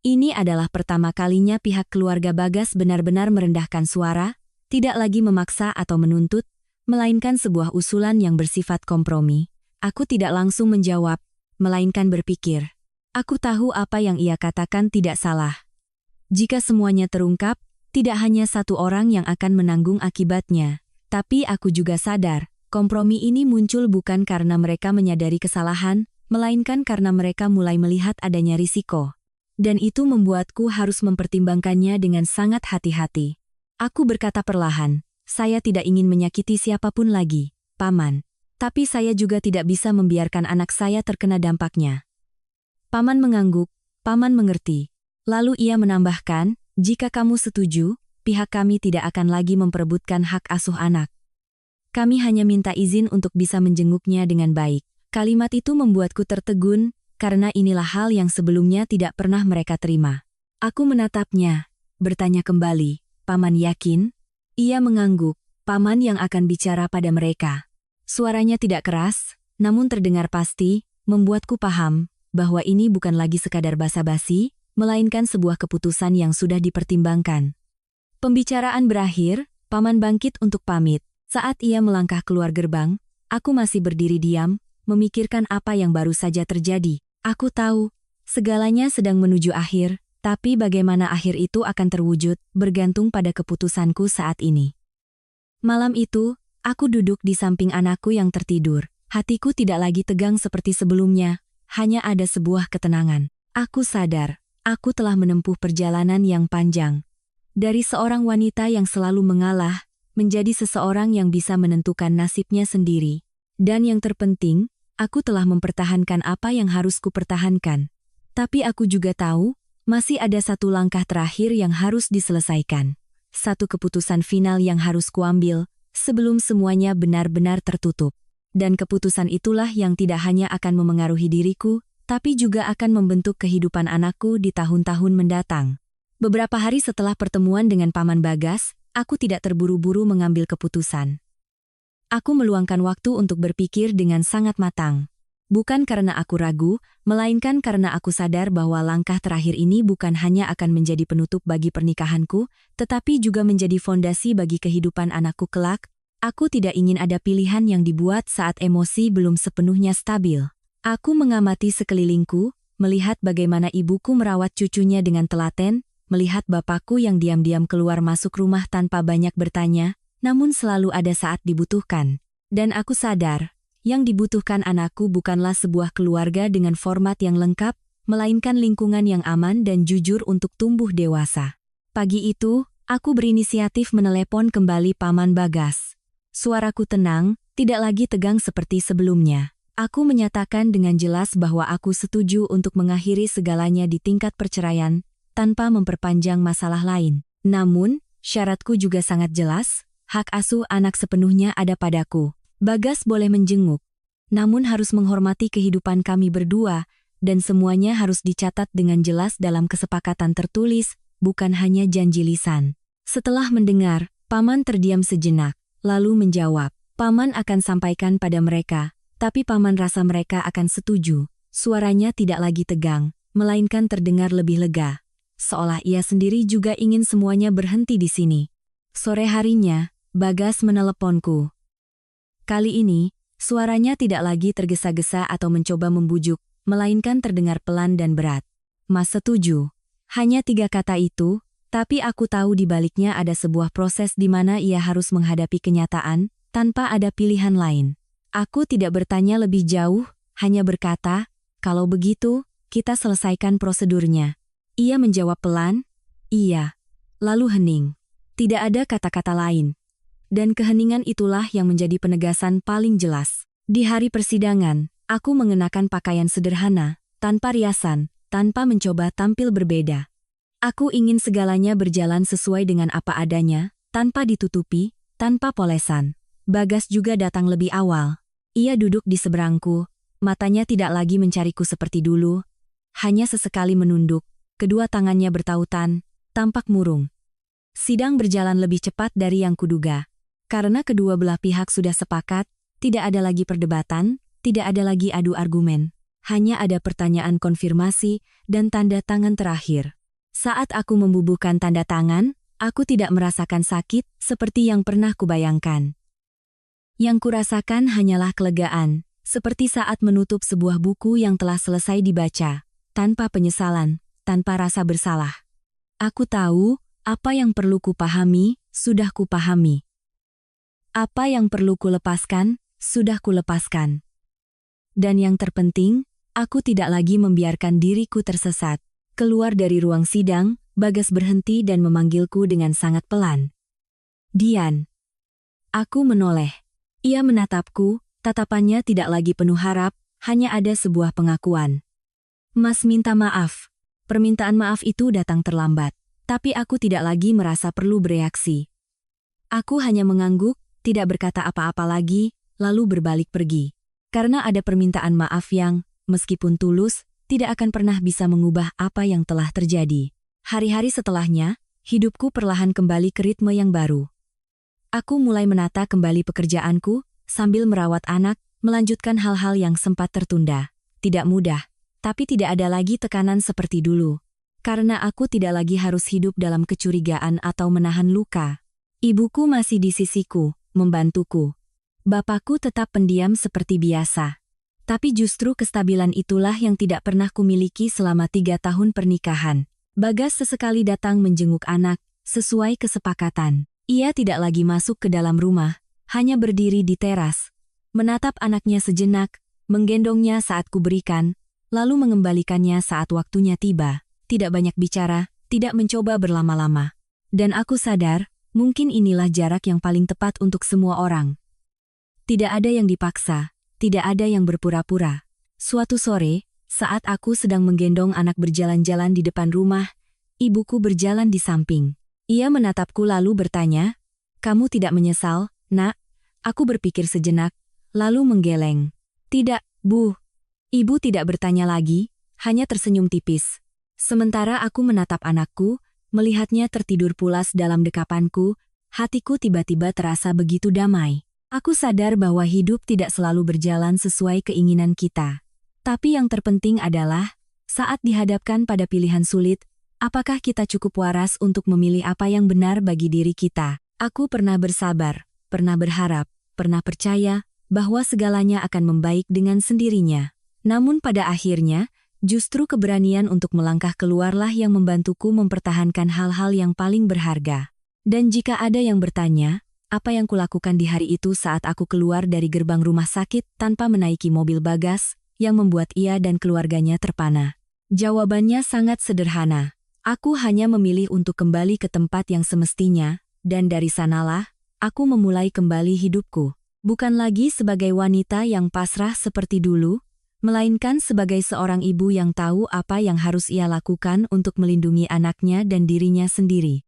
Ini adalah pertama kalinya pihak keluarga Bagas benar-benar merendahkan suara, tidak lagi memaksa atau menuntut, melainkan sebuah usulan yang bersifat kompromi. Aku tidak langsung menjawab, melainkan berpikir. Aku tahu apa yang ia katakan tidak salah. Jika semuanya terungkap, tidak hanya satu orang yang akan menanggung akibatnya. Tapi aku juga sadar, kompromi ini muncul bukan karena mereka menyadari kesalahan, melainkan karena mereka mulai melihat adanya risiko. Dan itu membuatku harus mempertimbangkannya dengan sangat hati-hati. Aku berkata perlahan, saya tidak ingin menyakiti siapapun lagi, Paman. Tapi saya juga tidak bisa membiarkan anak saya terkena dampaknya. Paman mengangguk, Paman mengerti. Lalu ia menambahkan, jika kamu setuju, pihak kami tidak akan lagi memperebutkan hak asuh anak. Kami hanya minta izin untuk bisa menjenguknya dengan baik. Kalimat itu membuatku tertegun, karena inilah hal yang sebelumnya tidak pernah mereka terima. Aku menatapnya, bertanya kembali, Paman yakin? Ia mengangguk, Paman yang akan bicara pada mereka. Suaranya tidak keras, namun terdengar pasti, membuatku paham, bahwa ini bukan lagi sekadar basa-basi, melainkan sebuah keputusan yang sudah dipertimbangkan. Pembicaraan berakhir, Paman bangkit untuk pamit. Saat ia melangkah keluar gerbang, aku masih berdiri diam, memikirkan apa yang baru saja terjadi. Aku tahu, segalanya sedang menuju akhir, tapi bagaimana akhir itu akan terwujud, bergantung pada keputusanku saat ini. Malam itu, aku duduk di samping anakku yang tertidur. Hatiku tidak lagi tegang seperti sebelumnya, hanya ada sebuah ketenangan. Aku sadar, aku telah menempuh perjalanan yang panjang. Dari seorang wanita yang selalu mengalah, menjadi seseorang yang bisa menentukan nasibnya sendiri. Dan yang terpenting, aku telah mempertahankan apa yang harus kupertahankan. Tapi aku juga tahu, masih ada satu langkah terakhir yang harus diselesaikan. Satu keputusan final yang harus kuambil, sebelum semuanya benar-benar tertutup. Dan keputusan itulah yang tidak hanya akan memengaruhi diriku, tapi juga akan membentuk kehidupan anakku di tahun-tahun mendatang. Beberapa hari setelah pertemuan dengan Paman Bagas, aku tidak terburu-buru mengambil keputusan. Aku meluangkan waktu untuk berpikir dengan sangat matang. Bukan karena aku ragu, melainkan karena aku sadar bahwa langkah terakhir ini bukan hanya akan menjadi penutup bagi pernikahanku, tetapi juga menjadi fondasi bagi kehidupan anakku kelak. Aku tidak ingin ada pilihan yang dibuat saat emosi belum sepenuhnya stabil. Aku mengamati sekelilingku, melihat bagaimana ibuku merawat cucunya dengan telaten, melihat bapakku yang diam-diam keluar masuk rumah tanpa banyak bertanya, namun selalu ada saat dibutuhkan. Dan aku sadar, yang dibutuhkan anakku bukanlah sebuah keluarga dengan format yang lengkap, melainkan lingkungan yang aman dan jujur untuk tumbuh dewasa. Pagi itu, aku berinisiatif menelepon kembali Paman Bagas. Suaraku tenang, tidak lagi tegang seperti sebelumnya. Aku menyatakan dengan jelas bahwa aku setuju untuk mengakhiri segalanya di tingkat perceraian, tanpa memperpanjang masalah lain. Namun, syaratku juga sangat jelas, hak asuh anak sepenuhnya ada padaku. Bagas boleh menjenguk, namun harus menghormati kehidupan kami berdua, dan semuanya harus dicatat dengan jelas dalam kesepakatan tertulis, bukan hanya janji lisan. Setelah mendengar, Paman terdiam sejenak, lalu menjawab, Paman akan sampaikan pada mereka, tapi Paman rasa mereka akan setuju. Suaranya tidak lagi tegang, melainkan terdengar lebih lega. Seolah ia sendiri juga ingin semuanya berhenti di sini. Sore harinya, Bagas meneleponku. Kali ini, suaranya tidak lagi tergesa-gesa atau mencoba membujuk, melainkan terdengar pelan dan berat. Mas setuju. Hanya 3 kata itu, tapi aku tahu di baliknya ada sebuah proses di mana ia harus menghadapi kenyataan, tanpa ada pilihan lain. Aku tidak bertanya lebih jauh, hanya berkata, kalau begitu, kita selesaikan prosedurnya. Ia menjawab pelan, iya. Lalu hening. Tidak ada kata-kata lain. Dan keheningan itulah yang menjadi penegasan paling jelas. Di hari persidangan, aku mengenakan pakaian sederhana, tanpa riasan, tanpa mencoba tampil berbeda. Aku ingin segalanya berjalan sesuai dengan apa adanya, tanpa ditutupi, tanpa polesan. Bagas juga datang lebih awal. Ia duduk di seberangku, matanya tidak lagi mencariku seperti dulu, hanya sesekali menunduk. Kedua tangannya bertautan, tampak murung. Sidang berjalan lebih cepat dari yang kuduga. Karena kedua belah pihak sudah sepakat, tidak ada lagi perdebatan, tidak ada lagi adu argumen. Hanya ada pertanyaan konfirmasi dan tanda tangan terakhir. Saat aku membubuhkan tanda tangan, aku tidak merasakan sakit seperti yang pernah kubayangkan. Yang kurasakan hanyalah kelegaan, seperti saat menutup sebuah buku yang telah selesai dibaca, tanpa penyesalan. Tanpa rasa bersalah. Aku tahu, apa yang perlu kupahami, sudah kupahami. Apa yang perlu kulepaskan, sudah kulepaskan. Dan yang terpenting, aku tidak lagi membiarkan diriku tersesat. Keluar dari ruang sidang, Bagas berhenti dan memanggilku dengan sangat pelan. Dian. Aku menoleh. Ia menatapku, tatapannya tidak lagi penuh harap, hanya ada sebuah pengakuan. Mas minta maaf. Permintaan maaf itu datang terlambat, tapi aku tidak lagi merasa perlu bereaksi. Aku hanya mengangguk, tidak berkata apa-apa lagi, lalu berbalik pergi. Karena ada permintaan maaf yang, meskipun tulus, tidak akan pernah bisa mengubah apa yang telah terjadi. Hari-hari setelahnya, hidupku perlahan kembali ke ritme yang baru. Aku mulai menata kembali pekerjaanku, sambil merawat anak, melanjutkan hal-hal yang sempat tertunda. Tidak mudah. Tapi tidak ada lagi tekanan seperti dulu. karena aku tidak lagi harus hidup dalam kecurigaan atau menahan luka. Ibuku masih di sisiku, membantuku. Bapakku tetap pendiam seperti biasa. Tapi justru kestabilan itulah yang tidak pernah kumiliki selama 3 tahun pernikahan. Bagas sesekali datang menjenguk anak, sesuai kesepakatan. Ia tidak lagi masuk ke dalam rumah, hanya berdiri di teras, menatap anaknya sejenak, menggendongnya saat kuberikan, lalu mengembalikannya saat waktunya tiba. Tidak banyak bicara, tidak mencoba berlama-lama. Dan aku sadar, mungkin inilah jarak yang paling tepat untuk semua orang. Tidak ada yang dipaksa, tidak ada yang berpura-pura. Suatu sore, saat aku sedang menggendong anak berjalan-jalan di depan rumah, ibuku berjalan di samping. Ia menatapku lalu bertanya, "Kamu tidak menyesal, Nak?" Aku berpikir sejenak, lalu menggeleng. "Tidak, Bu." Ibu tidak bertanya lagi, hanya tersenyum tipis. Sementara aku menatap anakku, melihatnya tertidur pulas dalam dekapanku, hatiku tiba-tiba terasa begitu damai. Aku sadar bahwa hidup tidak selalu berjalan sesuai keinginan kita. Tapi yang terpenting adalah, saat dihadapkan pada pilihan sulit, apakah kita cukup waras untuk memilih apa yang benar bagi diri kita? Aku pernah bersabar, pernah berharap, pernah percaya bahwa segalanya akan membaik dengan sendirinya. Namun pada akhirnya, justru keberanian untuk melangkah keluarlah yang membantuku mempertahankan hal-hal yang paling berharga. Dan jika ada yang bertanya, apa yang kulakukan di hari itu saat aku keluar dari gerbang rumah sakit tanpa menaiki mobil Bagas, yang membuat ia dan keluarganya terpana? Jawabannya sangat sederhana. Aku hanya memilih untuk kembali ke tempat yang semestinya, dan dari sanalah, aku memulai kembali hidupku. Bukan lagi sebagai wanita yang pasrah seperti dulu, melainkan sebagai seorang ibu yang tahu apa yang harus ia lakukan untuk melindungi anaknya dan dirinya sendiri.